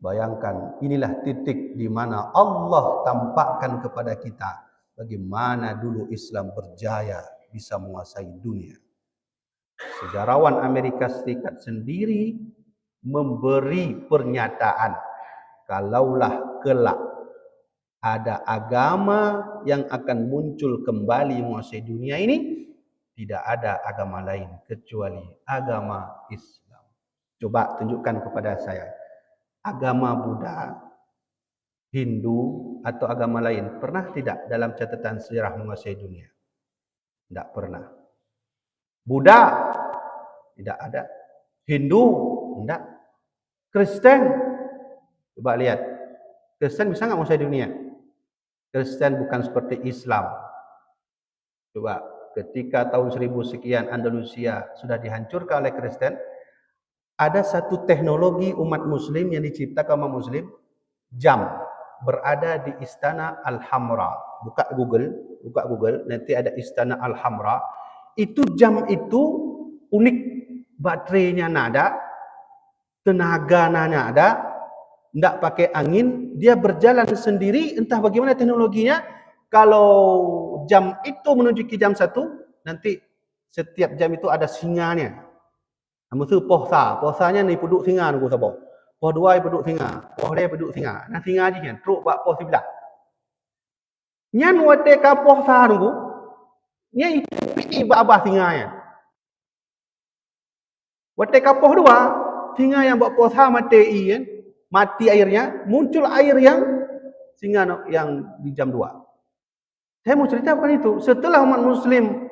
Bayangkan, inilah titik di mana Allah tampakkan kepada kita bagaimana dulu Islam berjaya bisa menguasai dunia. Sejarawan Amerika Serikat sendiri memberi pernyataan, kalaulah kelak ada agama yang akan muncul kembali menguasai dunia ini, tidak ada agama lain kecuali agama Islam. Coba tunjukkan kepada saya, agama Buddha, Hindu atau agama lain pernah tidak dalam catatan sejarah menguasai dunia? Tidak pernah. Buddha tidak ada. Hindu tidak. Kristen, coba lihat, Kristen bisa nggak menguasai dunia? Kristen bukan seperti Islam. Coba, ketika tahun 1000 sekian Andalusia sudah dihancurkan oleh Kristen, ada satu teknologi umat Muslim yang diciptakan umat Muslim, jam berada di Istana Al-Hamra. Buka Google, nanti ada Istana Al-Hamra. Itu jam itu unik, baterainya nada, tenaganya ada, tidak pakai angin, dia berjalan sendiri, entah bagaimana teknologinya. Kalau jam itu menuju ke jam 1, nanti setiap jam itu ada singanya. Nama tu pohsa, pohsanya ni peduk singa nunggu sabar. Poh 2 peduk singa, poh dia peduk singa. Nah singa je kan, teruk bak poh sebelah. Nyan wate ka pohsa nunggu, nya itu abah singanya. Wate ka poh 2, singa yang bak pohsa mati kan, mati airnya, muncul air yang singa yang di jam 2. Saya mau cerita bukan itu. Setelah umat Muslim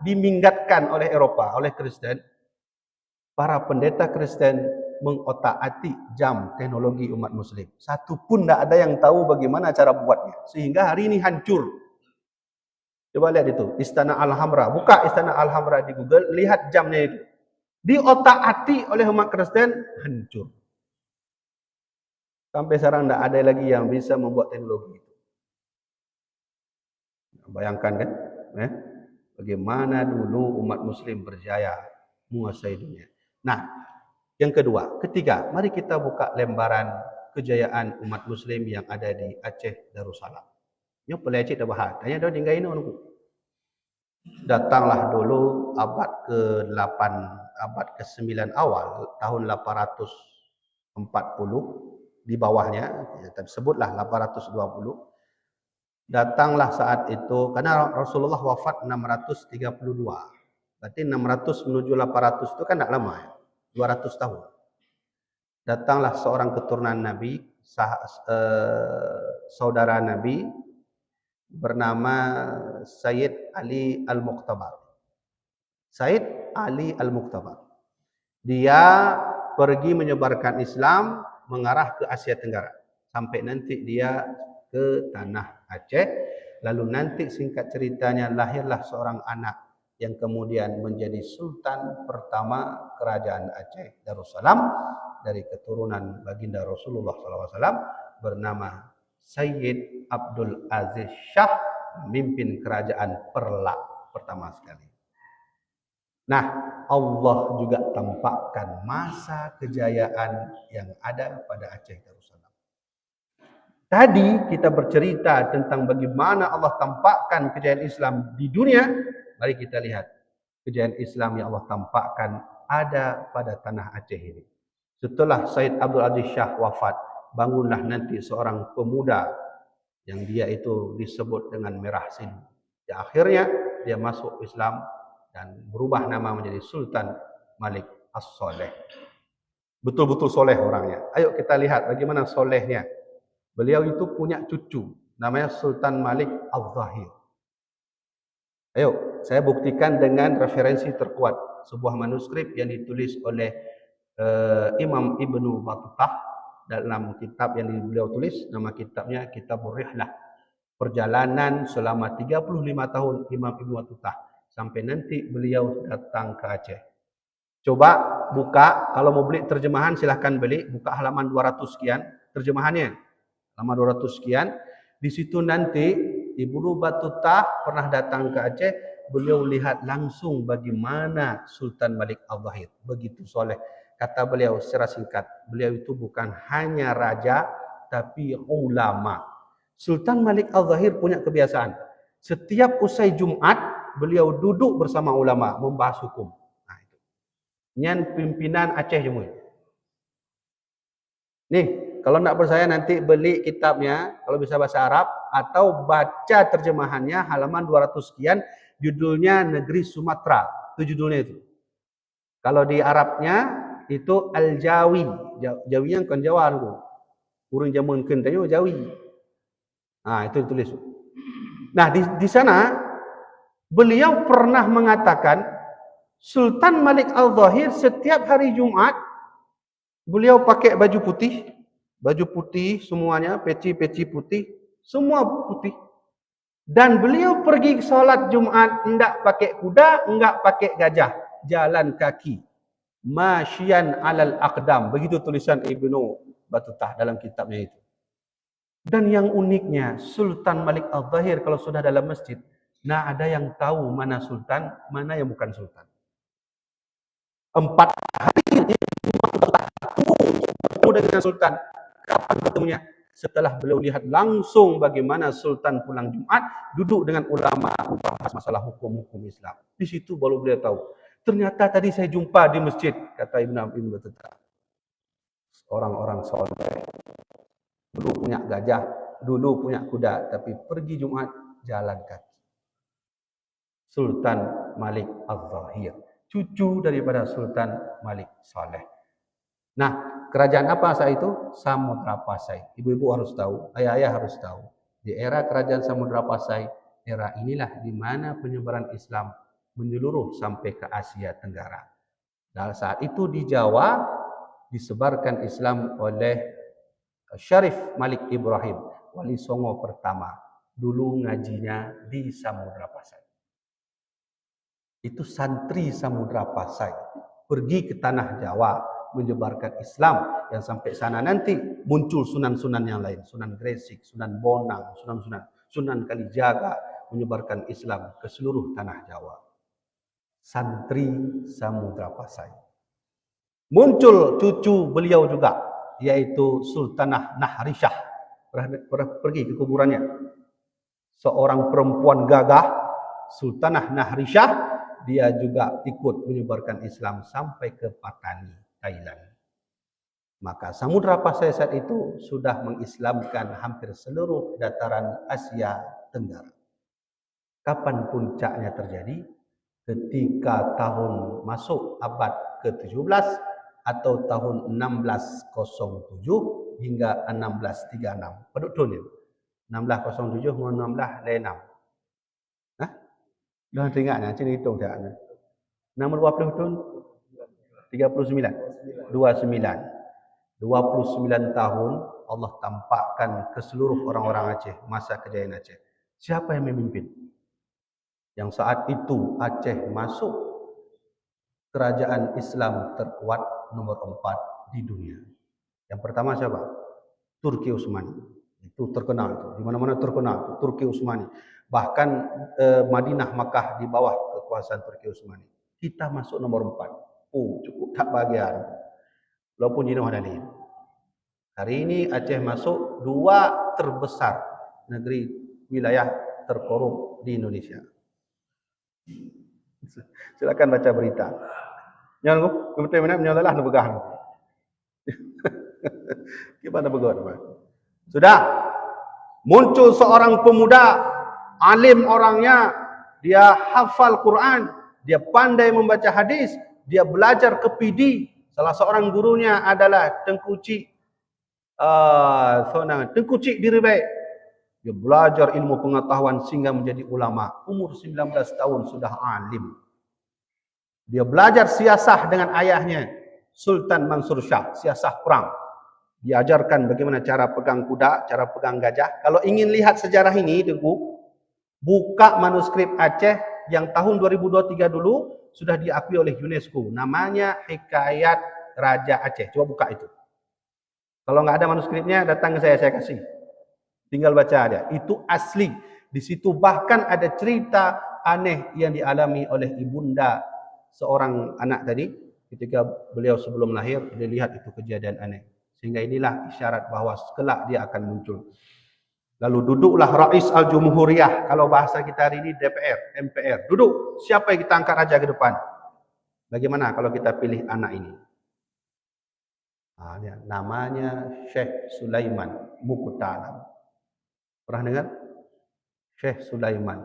diminggatkan oleh Eropa, oleh Kristen, para pendeta Kristen mengotak-atik jam teknologi umat Muslim. Satu pun tidak ada yang tahu bagaimana cara buatnya. Sehingga hari ini hancur. Coba lihat itu, Istana Al-Hamra. Buka Istana Al-Hamra di Google, lihat jamnya itu. Diotak-atik oleh umat Kristen, hancur. Sampai sekarang tidak ada lagi yang bisa membuat teknologi itu. Bayangkan kan, bagaimana dulu umat Muslim berjaya menguasai dunia. Nah, yang ketiga, mari kita buka lembaran kejayaan umat Muslim yang ada di Aceh Darussalam. Ini pelecet dah bahas. Tanya dah tinggal ini orang. Datanglah dulu abad ke-8, abad ke-9 awal, tahun 840, di bawahnya, sebutlah 820. Datanglah saat itu, karena Rasulullah wafat 632. Berarti 600 menuju 800 itu kan tidak lama ya, 200 tahun. Datanglah seorang keturunan Nabi, saudara Nabi, bernama Sayyid Ali Al-Muqtabar. Sayyid Ali Al-Muqtabar. Dia pergi menyebarkan Islam mengarah ke Asia Tenggara. Sampai nanti dia ke tanah Aceh. Lalu nanti singkat ceritanya lahirlah seorang anak yang kemudian menjadi sultan pertama kerajaan Aceh Darussalam dari keturunan baginda Rasulullah SAW bernama Sayyid Abdul Aziz Shah, memimpin kerajaan Perlak pertama sekali. Nah, Allah juga tampakkan masa kejayaan yang ada pada Aceh Darussalam. Tadi kita bercerita tentang bagaimana Allah tampakkan kejayaan Islam di dunia. Mari kita lihat kejayaan Islam yang Allah tampakkan ada pada tanah Aceh ini. Setelah Sayyid Abdul Aziz Shah wafat, bangunlah nanti seorang pemuda yang dia itu disebut dengan Merah Sinu. Ya, akhirnya dia masuk Islam dan berubah nama menjadi Sultan Malik As-Soleh. Betul-betul soleh orangnya. Ayo kita lihat bagaimana solehnya. Beliau itu punya cucu, namanya Sultan Malik Al-Zahir. Ayo, saya buktikan dengan referensi terkuat. Sebuah manuskrip yang ditulis oleh Imam Ibnu Battah dalam kitab yang beliau tulis, nama kitabnya Kitabur Rihlah. Perjalanan selama 35 tahun Imam Ibnu Battah sampai nanti beliau datang ke Aceh. Coba buka, kalau mau beli terjemahan silahkan beli, buka halaman 200 sekian terjemahannya. Halaman 200 sekian. Di situ nanti Ibnu Battah pernah datang ke Aceh, beliau lihat langsung bagaimana Sultan Malik Al-Zahir, begitu soleh. Kata beliau secara singkat, beliau itu bukan hanya raja, tapi ulama. Sultan Malik Al-Zahir punya kebiasaan. Setiap usai Jumat, beliau duduk bersama ulama membahas hukum. Nah, itu. Nyan pimpinan Aceh Jemui. Nih, kalau nak percaya nanti beli kitabnya, kalau bisa bahasa Arab, atau baca terjemahannya halaman 200 sekian, judulnya Negeri Sumatera. Itu judulnya itu. Kalau di Arabnya itu Al-Jawi. Jawi yang kan Jawa tu. Urang jamun kentanyo Jawi. Nah, itu ditulis. Nah, di sana beliau pernah mengatakan Sultan Malik Al-Zahir setiap hari Jumat beliau pakai baju putih semuanya, peci putih, semua putih. Dan beliau pergi solat Jumat enggak pakai kuda, enggak pakai gajah, jalan kaki. Masyian alal aqdam, begitu tulisan Ibnu Battutah dalam kitabnya itu. Dan yang uniknya, Sultan Malik Al-Zahir kalau sudah dalam masjid, nah ada yang tahu mana sultan, mana yang bukan sultan. 4 hari bertemu dengan sultan. Kapan bertemunya? Setelah beliau lihat langsung bagaimana sultan pulang Jumat, duduk dengan ulama membahas masalah hukum-hukum Islam. Di situ baru beliau tahu. Ternyata tadi saya jumpa di masjid, kata Ibnu Battutah. Orang-orang soleh. Dulu punya gajah, dulu punya kuda, tapi pergi Jumat jalan kaki. Sultan Malik Al-Zahir, cucu daripada Sultan Malik Saleh. Nah, kerajaan apa saat itu? Samudra Pasai. Ibu-ibu harus tahu, ayah-ayah harus tahu. Di era kerajaan Samudra Pasai, era inilah di mana penyebaran Islam menyeluruh sampai ke Asia Tenggara. Dan saat itu di Jawa disebarkan Islam oleh Syarif Malik Ibrahim, Wali Songo pertama. Dulu ngajinya di Samudra Pasai. Itu santri Samudra Pasai. Pergi ke tanah Jawa, menyebarkan Islam. Yang sampai sana nanti muncul sunan-sunan yang lain. Sunan Gresik, Sunan Bonang, Sunan Kalijaga. Menyebarkan Islam ke seluruh tanah Jawa. Santri Samudra Pasai. Muncul cucu beliau juga, yaitu Sultanah Nahrisyah. Pernah pergi ke kuburannya. Seorang perempuan gagah, Sultanah Nahrisyah, dia juga ikut menyebarkan Islam sampai ke Patani, Thailand. Maka Samudra Pasai saat itu sudah mengislamkan hampir seluruh dataran Asia Tenggara. Kapan puncaknya terjadi? Ketika tahun masuk abad ke-17 atau tahun 1607 hingga 1636. Paduk tahun ni. 1607 mau 1606. Hah? Dah teringatnya, cini hitung dah. 620 tahun 39. 29 tahun Allah tampakkan ke seluruh orang-orang Aceh masa kejayaan Aceh. Siapa yang memimpin? Yang saat itu Aceh masuk kerajaan Islam terkuat nomor 4 di dunia. Yang pertama siapa? Turki Utsmani. Itu terkenal itu. Di mana-mana terkenal itu. Turki Utsmani. Bahkan Madinah Makkah di bawah kekuasaan Turki Utsmani. Kita masuk nomor 4. Oh, cukup tak bahagia. Walaupun jenuh ada lain. Hari ini Aceh masuk 2 terbesar negeri wilayah terkorup di Indonesia. Silakan baca berita. Yang kemudian mana menyalah nak begah. Gimana begah? Sudah muncul seorang pemuda, alim orangnya, dia hafal Quran, dia pandai membaca hadis, dia belajar ke PD. Salah seorang gurunya adalah Tengku Cik Diri Baik. Dia belajar ilmu pengetahuan sehingga menjadi ulama. Umur 19 tahun sudah alim. Dia belajar siasah dengan ayahnya, Sultan Mansur Shah, siasah perang. Diajarkan bagaimana cara pegang kuda, cara pegang gajah. Kalau ingin lihat sejarah ini, Tengku, buka manuskrip Aceh yang tahun 2023 dulu sudah diakui oleh UNESCO. Namanya Hikayat Raja Aceh. Coba buka itu. Kalau nggak ada manuskripnya, datang ke saya kasih. Tinggal baca aja. Itu asli. Di situ bahkan ada cerita aneh yang dialami oleh ibunda seorang anak tadi. Ketika beliau sebelum lahir, dia lihat itu kejadian aneh. Sehingga inilah isyarat bahawa kelak dia akan muncul. Lalu duduklah Rais Al-Jumhuriyah. Kalau bahasa kita hari ini DPR, MPR. Duduk. Siapa yang kita angkat raja ke depan? Bagaimana kalau kita pilih anak ini? Namanya Syekh Sulaiman Muqtalam. Pernah dengar? Syekh Sulaiman.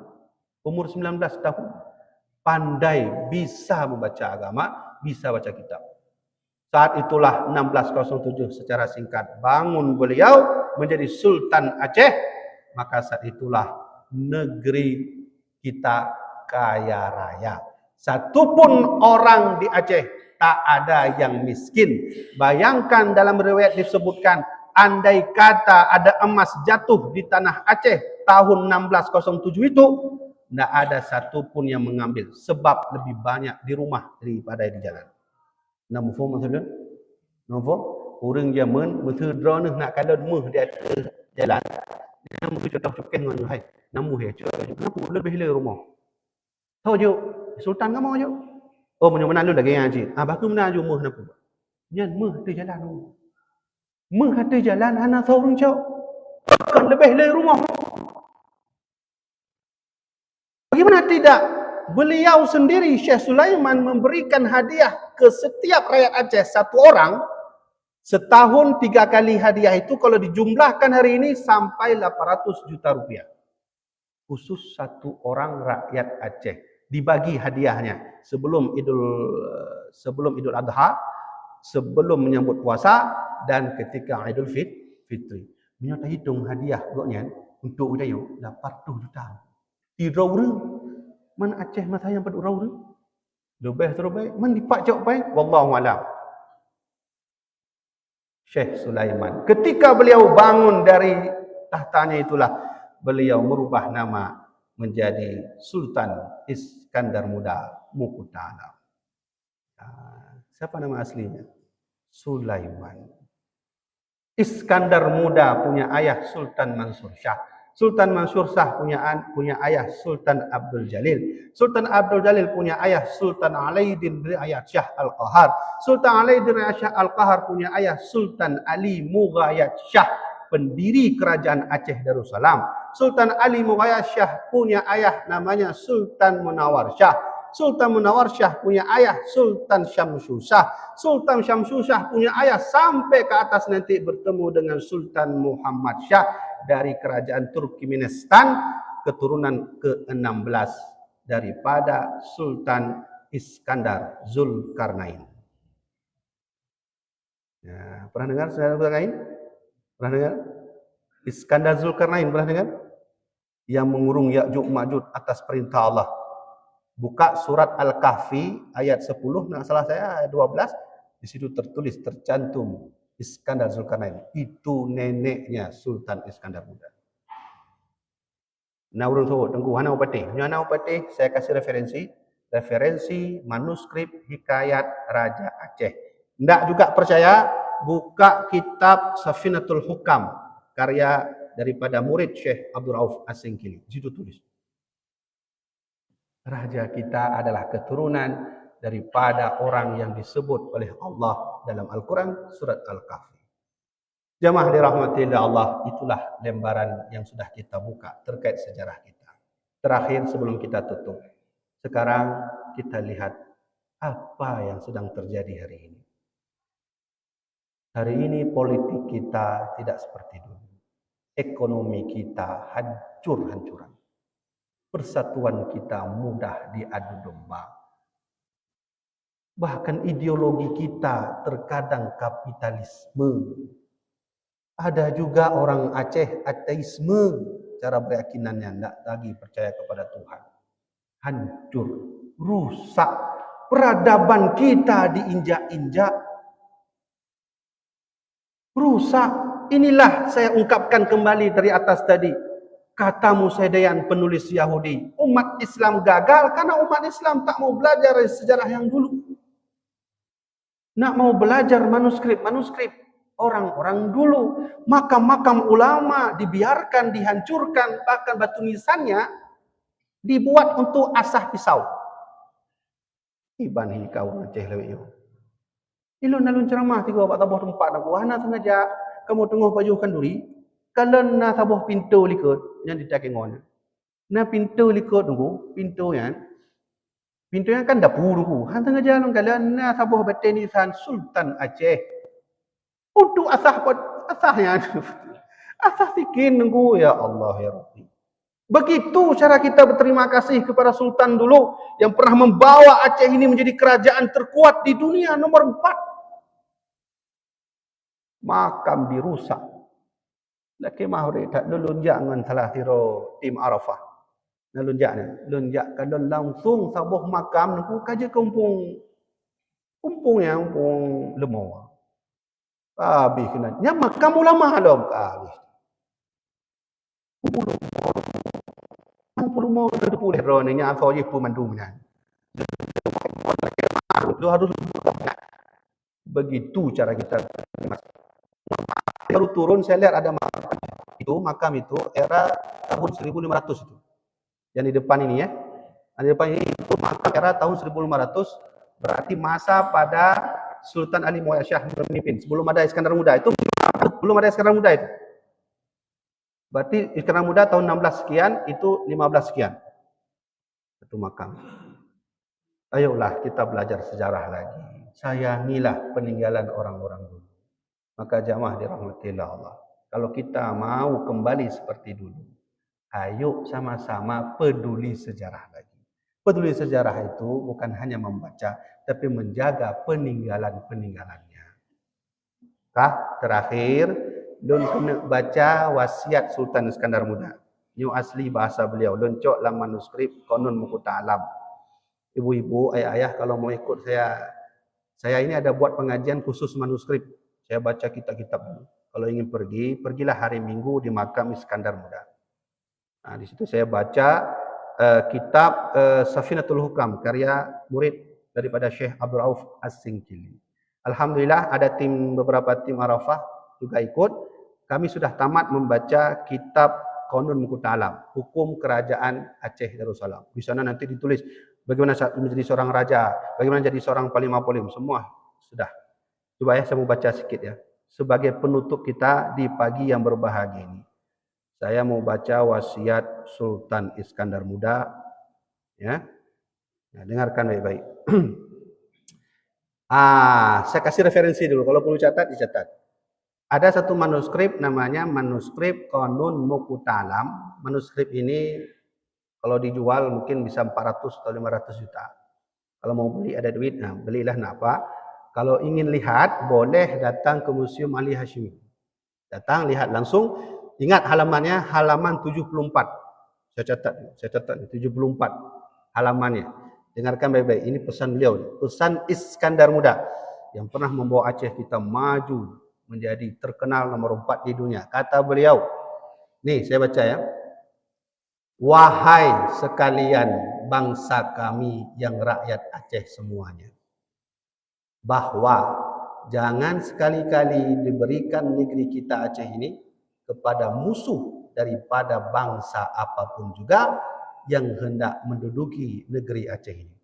Umur 19 tahun. Pandai, bisa membaca agama, bisa baca kitab. Saat itulah 1607 secara singkat bangun beliau menjadi Sultan Aceh. Maka saat itulah negeri kita kaya raya. Satupun orang di Aceh tak ada yang miskin. Bayangkan dalam riwayat disebutkan, andai kata ada emas jatuh di tanah Aceh tahun 1607 itu, tidak ada satupun yang mengambil. Sebab lebih banyak di rumah daripada di jalan. Nampak maksudnya? Nampak? Orang Yaman, mesra nak kalau meh di atas jalan. Namu contoh cukeh dengan hai. Namu he cukeh. Kenapa lebih le rumah? Tahu je, Sultan kamu je. Oh, mana lu lagi yang aji. Baku mana ju meh napa? Nyan meh di jalan tu. Meh di jalan anak seorang cak. Kan lebih le rumah. Bagaimana tidak? Beliau sendiri, Syekh Sulaiman, memberikan hadiah ke setiap rakyat Aceh satu orang. Setahun 3 kali hadiah itu kalau dijumlahkan hari ini sampai 800 juta rupiah. Khusus satu orang rakyat Aceh. Dibagi hadiahnya sebelum Idul Adha, sebelum menyambut puasa, dan ketika Idul Fitri. Menyata hitung hadiah goknya untuk budaya 800 juta. Di Rauru, man Aceh masa yang pada Rauru. Lebih terbaik, man dipak jauh baik. Wallahu a'lam. Syekh Sulaiman. Ketika beliau bangun dari tahtanya itulah beliau merubah nama menjadi Sultan Iskandar Muda Muqtalam. Siapa nama aslinya? Sulaiman. Iskandar Muda punya ayah Sultan Mansur Shah. Sultan Mansur Shah punya ayah Sultan Abdul Jalil. Sultan Abdul Jalil punya ayah Sultan Alaiddin Riayat Shah Al-Qahar. Sultan Alaiddin Riayat Shah Al-Qahar punya ayah Sultan Ali Mughayat Shah, pendiri kerajaan Aceh Darussalam. Sultan Ali Mughayat Shah punya ayah namanya Sultan Munawar Shah. Sultan Munawar Shah punya ayah Sultan Syamsu Shah. Sultan Syamsu Shah punya ayah sampai ke atas nanti bertemu dengan Sultan Muhammad Shah dari kerajaan Turkmenistan, keturunan ke-16 daripada Sultan Iskandar Zulkarnain. Ya, pernah dengar Zulkarnain? Pernah dengar? Iskandar Zulkarnain pernah dengar? Yang mengurung Ya'juj Ma'juj atas perintah Allah. Buka surat Al-Kahfi ayat 10, nak salah saya ayat 12, di situ tercantum Iskandar Zulkarnain. Itu neneknya Sultan Iskandar Muda. Nah, urung so tengku hanau patih. Hanau patih saya kasih referensi manuskrip hikayat Raja Aceh. Ndak juga percaya, buka kitab Safinatul Hukam karya daripada murid Syekh Abdul Rauf As-Singkili. Di situ tulis. Raja kita adalah keturunan daripada orang yang disebut oleh Allah dalam Al-Quran surat Al-Kahfi. Jamaah dirahmati Allah, itulah lembaran yang sudah kita buka terkait sejarah kita. Terakhir sebelum kita tutup, sekarang kita lihat apa yang sedang terjadi hari ini. Hari ini politik kita tidak seperti dulu. Ekonomi kita hancur-hancuran. Persatuan kita mudah diadu domba. Bahkan ideologi kita terkadang kapitalisme. Ada juga orang Aceh ateisme, cara berkeyakinannya tidak lagi percaya kepada Tuhan. Hancur, rusak. Peradaban kita diinjak-injak. Rusak. Inilah saya ungkapkan kembali dari atas tadi. Kata Musa Dayan, penulis Yahudi, umat Islam gagal karena umat Islam tak mau belajar sejarah yang dulu. Nak mau belajar manuskrip orang-orang dulu. Makam-makam ulama dibiarkan, dihancurkan, bahkan batu nisannya dibuat untuk asah pisau. Iban hi kau Aceh lewe yo. Ilun nalun ceramah 3 4 tempat aku. Hana sengaja kamu tengah baju kanduri. Kalau na sabuh pintu likut, yang ditakai ngon. Na pintu likut nunggu, pintu yang kan dapur nunggu. Han tengah jalan kalau na sabuh batin nisan Sultan Aceh. Untuk asahnya. Asah sikin nunggu, ya Allah ya Rabbi. Begitu cara kita berterima kasih kepada Sultan dulu yang pernah membawa Aceh ini menjadi kerajaan terkuat di dunia nomor 4. Makam dirusak. Laki mahuri tak lunjak dengan salah tiro tim Arafah. Nah lunjak kalau langsung sabuh makam nu kaje kumpung lemau. Habis kena. Nya makam ulama lom habis. Kumpul mau boleh ro nya asal je pemandungnya. Lu harus begitu cara kita. Baru turun saya lihat ada makam itu era tahun 1500 itu. Yang di depan ini ya. Di depan ini itu makam era tahun 1500 berarti masa pada Sultan Ali Muayyad Shah memimpin sebelum ada Iskandar Muda itu belum ada Iskandar Muda itu. Berarti Iskandar Muda tahun 16 sekian itu 15 sekian. Itu makam. Ayolah kita belajar sejarah lagi. Sayangilah peninggalan orang-orang dulu. Maka jamaah dirahmati Allah. Kalau kita mau kembali seperti dulu, ayo sama-sama peduli sejarah lagi. Peduli sejarah itu bukan hanya membaca, tapi menjaga peninggalan-peninggalannya. Terakhir, lun kena baca wasiat Sultan Iskandar Muda. Ini asli bahasa beliau. Lun cok dalam manuskrip Qanun Muku Ta'alam. Ibu-ibu, ayah-ayah kalau mau ikut saya ini ada buat pengajian khusus manuskrip. Saya baca kitab-kitab dulu. Kalau ingin pergilah hari Minggu di makam Iskandar Muda. Nah, di situ saya baca kitab Safinatul Hukam karya murid daripada Syekh Abdul Rauf As-Singkili. Alhamdulillah ada beberapa tim Arafah juga ikut. Kami sudah tamat membaca kitab Qanun Muku Ta'alam, hukum kerajaan Aceh Darussalam. Di sana nanti ditulis bagaimana menjadi seorang raja, bagaimana jadi seorang panglima polim, semua sudah. Coba ya saya mau baca sedikit ya. Sebagai penutup kita di pagi yang berbahagia ini. Saya mau baca wasiat Sultan Iskandar Muda. Ya. Nah, dengarkan baik-baik. Saya kasih referensi dulu. Kalau perlu catat, dicatat. Ada satu manuskrip namanya manuskrip Qanun Muku Ta'alam. Manuskrip ini kalau dijual mungkin bisa 400 atau 500 juta. Kalau mau beli ada duit, nah belilah napa. Kalau ingin lihat, boleh datang ke Museum Ali Hashimi. Datang, lihat langsung. Ingat halamannya, halaman 74. Saya catat 74 halamannya. Dengarkan baik-baik, ini pesan beliau. Pesan Iskandar Muda yang pernah membawa Aceh kita maju menjadi terkenal nomor 4 di dunia. Kata beliau, nih saya baca ya. Wahai sekalian bangsa kami yang rakyat Aceh semuanya. Bahwa jangan sekali-kali diberikan negeri kita Aceh ini kepada musuh daripada bangsa apapun juga yang hendak menduduki negeri Aceh ini.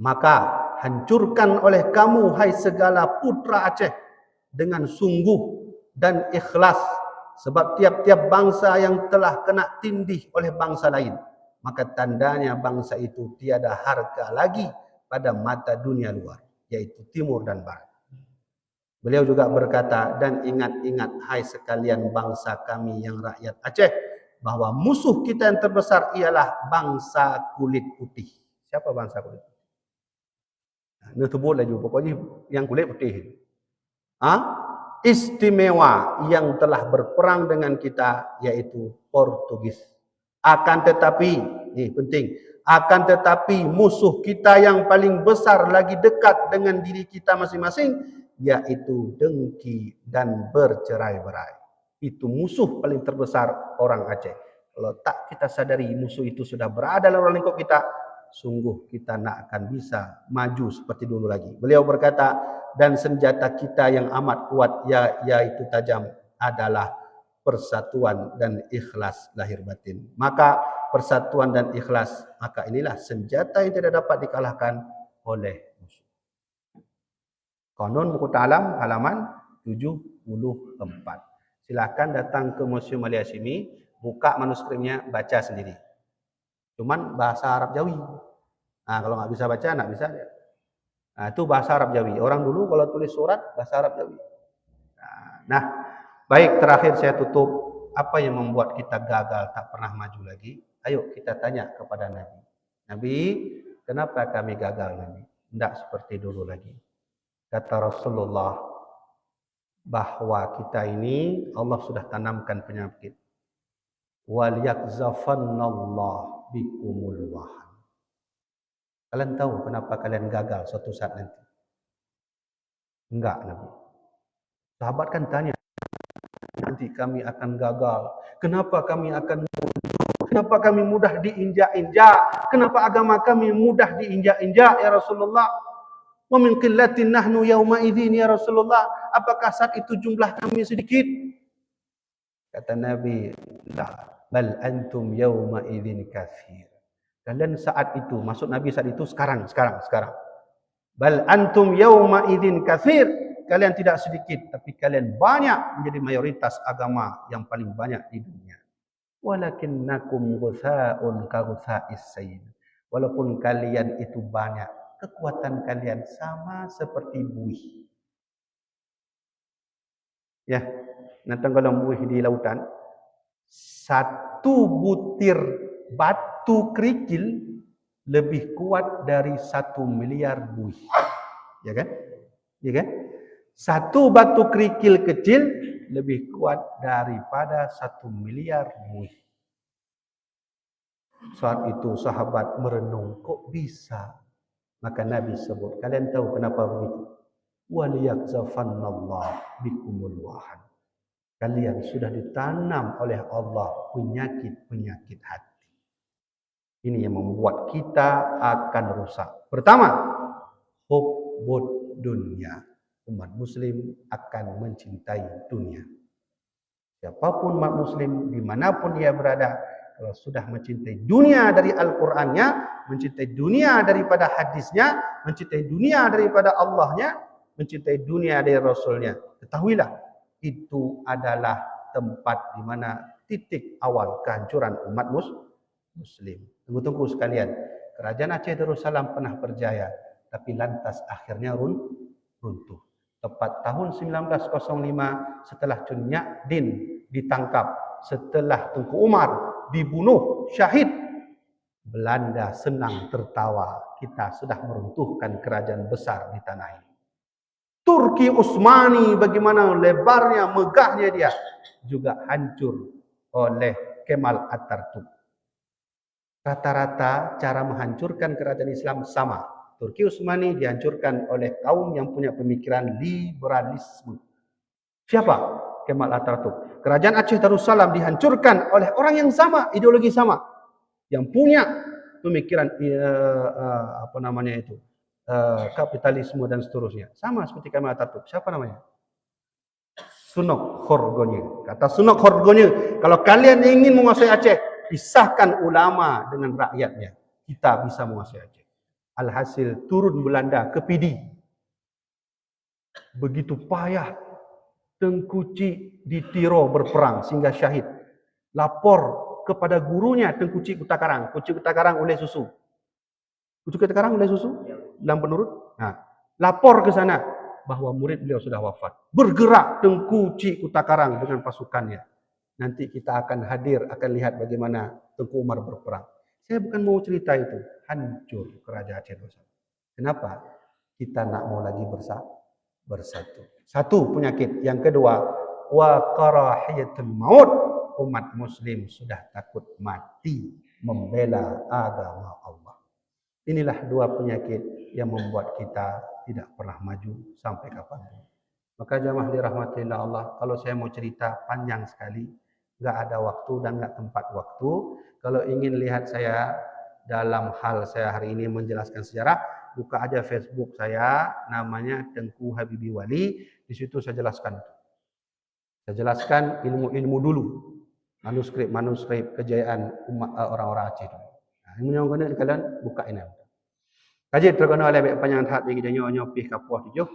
Maka hancurkan oleh kamu hai segala putra Aceh dengan sungguh dan ikhlas, sebab tiap-tiap bangsa yang telah kena tindih oleh bangsa lain, maka tandanya bangsa itu tiada harga lagi pada mata dunia luar, yaitu timur dan barat. Beliau juga berkata, dan ingat-ingat hai sekalian bangsa kami yang rakyat Aceh, bahwa musuh kita yang terbesar ialah bangsa kulit putih. Siapa bangsa kulit putih? Nah, sebut lagi, pokoknya yang kulit putih. Istimewa yang telah berperang dengan kita, yaitu Portugis. Akan tetapi, ini penting, akan tetapi musuh kita yang paling besar lagi dekat dengan diri kita masing-masing, yaitu dengki dan bercerai-berai. Itu musuh paling terbesar orang Aceh. Kalau tak kita sadari musuh itu sudah berada dalam lingkup kita, sungguh kita tak akan bisa maju seperti dulu lagi. Beliau berkata, dan senjata kita yang amat kuat yaitu tajam adalah persatuan dan ikhlas lahir batin. Maka persatuan dan ikhlas, maka inilah senjata yang tidak dapat dikalahkan oleh musuh. Qanun Muku Ta'alam halaman 74. Silakan datang ke Museum Ali Hashimi, buka manuskripnya, baca sendiri. Cuman bahasa Arab Jawi. Nah, kalau nggak bisa baca, nggak bisa. Nah, itu bahasa Arab Jawi. Orang dulu kalau tulis surat, bahasa Arab Jawi. Nah, baik, terakhir saya tutup. Apa yang membuat kita gagal, tak pernah maju lagi? Ayo kita tanya kepada Nabi. Nabi, kenapa kami gagal, Nabi? Tidak seperti dulu lagi. Kata Rasulullah, bahwa kita ini Allah sudah tanamkan penyakit. وَلْيَقْزَفَنَّاللَّهُ بِكُمُ الْوَهَنَ. Kalian tahu kenapa kalian gagal suatu saat nanti? Enggak, Nabi. Sahabat kan tanya, nanti kami akan gagal. Kenapa kami akan mundur? Kenapa kami mudah diinjak-injak? Kenapa agama kami mudah diinjak-injak, ya Rasulullah? Wa min qillatin nahnu yauma idzin, ya Rasulullah. Apakah saat itu jumlah kami sedikit? Kata Nabi, la, bal antum yauma idzin katsir. Kalian saat itu, maksud Nabi saat itu sekarang. Bal antum yauma idzin katsir. Kalian tidak sedikit, tapi kalian banyak, menjadi mayoritas agama yang paling banyak di dunia. Walakinnakum ghusaa'un ka ghusaa'is sayl. Walaupun kalian itu banyak, kekuatan kalian sama seperti buih. Ya, nanti kalau buih di lautan, satu butir batu kerikil lebih kuat dari 1 miliar buih. Ya kan? Ya kan? Satu batu kerikil kecil lebih kuat daripada 1 miliar buih. Saat itu sahabat merenung, kok bisa? Maka Nabi sebut, kalian tahu kenapa begitu? وَلِيَقْزَفَنَّاللَّهُ بِكُمُ الْوَهَنَ. Kalian sudah ditanam oleh Allah penyakit-penyakit hati. Ini yang membuat kita akan rusak. Pertama, hubbud dunya. Umat muslim akan mencintai dunia. Siapapun umat muslim, dimanapun ia berada, kalau sudah mencintai dunia dari Al-Qur'annya, mencintai dunia daripada hadisnya, mencintai dunia daripada Allahnya, mencintai dunia dari Rasulnya, ketahuilah, itu adalah tempat di mana titik awal kehancuran umat muslim. Tunggu-tunggu sekalian, kerajaan Aceh Darussalam pernah berjaya, tapi lantas akhirnya runtuh. Tepat tahun 1905 setelah Cun Nyadin ditangkap, setelah Tengku Umar dibunuh syahid, Belanda senang tertawa, kita sudah meruntuhkan kerajaan besar di tanah ini. Turki Utsmani, bagaimana lebarnya, megahnya dia, juga hancur oleh Kemal Atatürk. Rata-rata cara menghancurkan kerajaan Islam sama. Turki Utsmani dihancurkan oleh kaum yang punya pemikiran liberalisme. Siapa? Kemal Atatürk. Kerajaan Aceh Darussalam dihancurkan oleh orang yang sama, ideologi sama, yang punya pemikiran kapitalisme dan seterusnya. Sama seperti Kemal Atatürk. Siapa namanya? Sunok Horgonya. Kata Sunok Horgonya, kalau kalian ingin menguasai Aceh, pisahkan ulama dengan rakyatnya. Kita bisa menguasai Aceh. Alhasil turun Belanda ke Pidi. Begitu payah Tengku Ci di Tiro berperang sehingga syahid. Lapor kepada gurunya Tengku Ci Kutakarang. Kuci Kutakarang oleh susu. Kuci Kutakarang oleh susu dalam penurut. Nah, lapor ke sana bahwa murid beliau sudah wafat. Bergerak Tengku Ci Kutakarang dengan pasukannya. Nanti kita akan hadir, akan lihat bagaimana Tengku Umar berperang. Saya bukan mau cerita itu. Hancur kerajaan Aceh Darussalam. Kenapa? Kita nak mau lagi bersatu. Satu penyakit. Yang kedua, wa karahiyatul maut. Umat muslim sudah takut mati membela agama Allah. Inilah dua penyakit yang membuat kita tidak pernah maju sampai kapanpun. Maka jamaah dirahmatillah Allah, kalau saya mau cerita panjang sekali, enggak ada waktu dan enggak tempat waktu. Kalau ingin lihat saya dalam hal saya hari ini menjelaskan sejarah, buka aja Facebook saya, namanya Tengku Habibie Wali. Di situ saya jelaskan. Saya jelaskan ilmu-ilmu dulu, manuskrip kejayaan umat orang-orang Aceh dulu. Nah, ilmu yang kalian buka ini. Kaji terkena oleh panjang hat bagi janyo pih kapuah tujuh.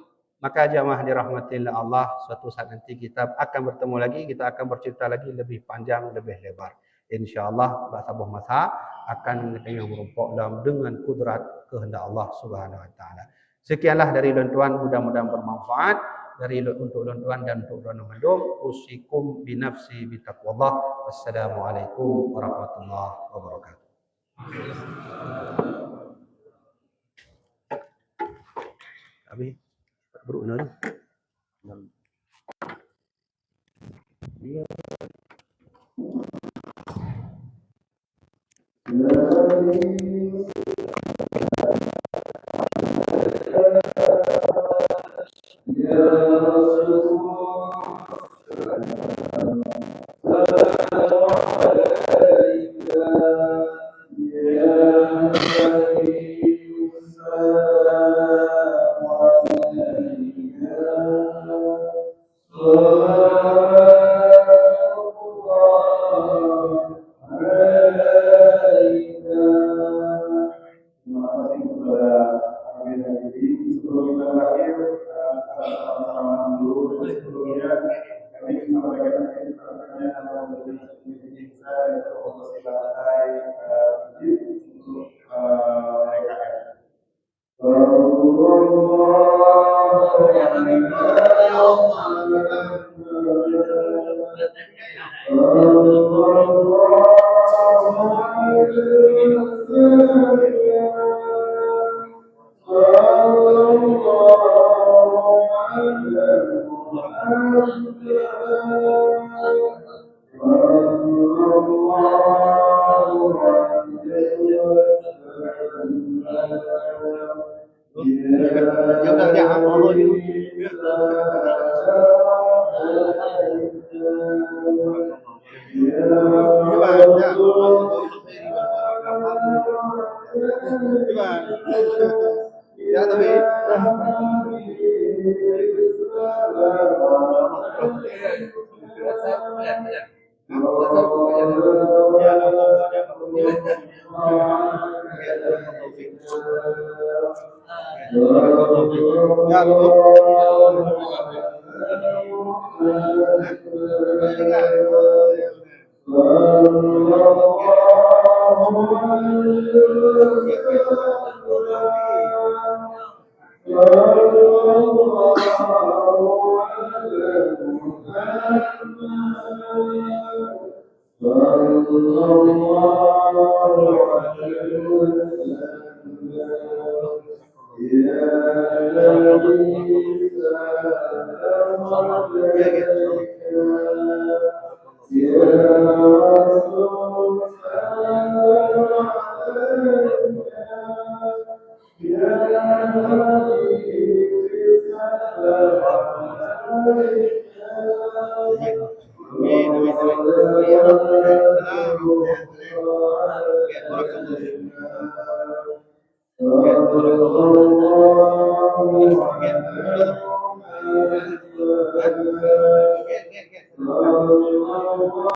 Maka jamaah dirahmati Allah, suatu saat nanti kita akan bertemu lagi, kita akan bercerita lagi lebih panjang, lebih lebar. InsyaAllah, Sabuh Masa akan tengah merumpuk dalam dengan kudrat kehendak Allah Subhanahu Wa Taala. Sekianlah dari tuan-tuan, mudah-mudahan bermanfaat dari untuk tuan-tuan dan untuk tuan Mandum. Usikum binafsi bitaqwallah. Wassalamualaikum warahmatullahi wabarakatuh. Abi berunur.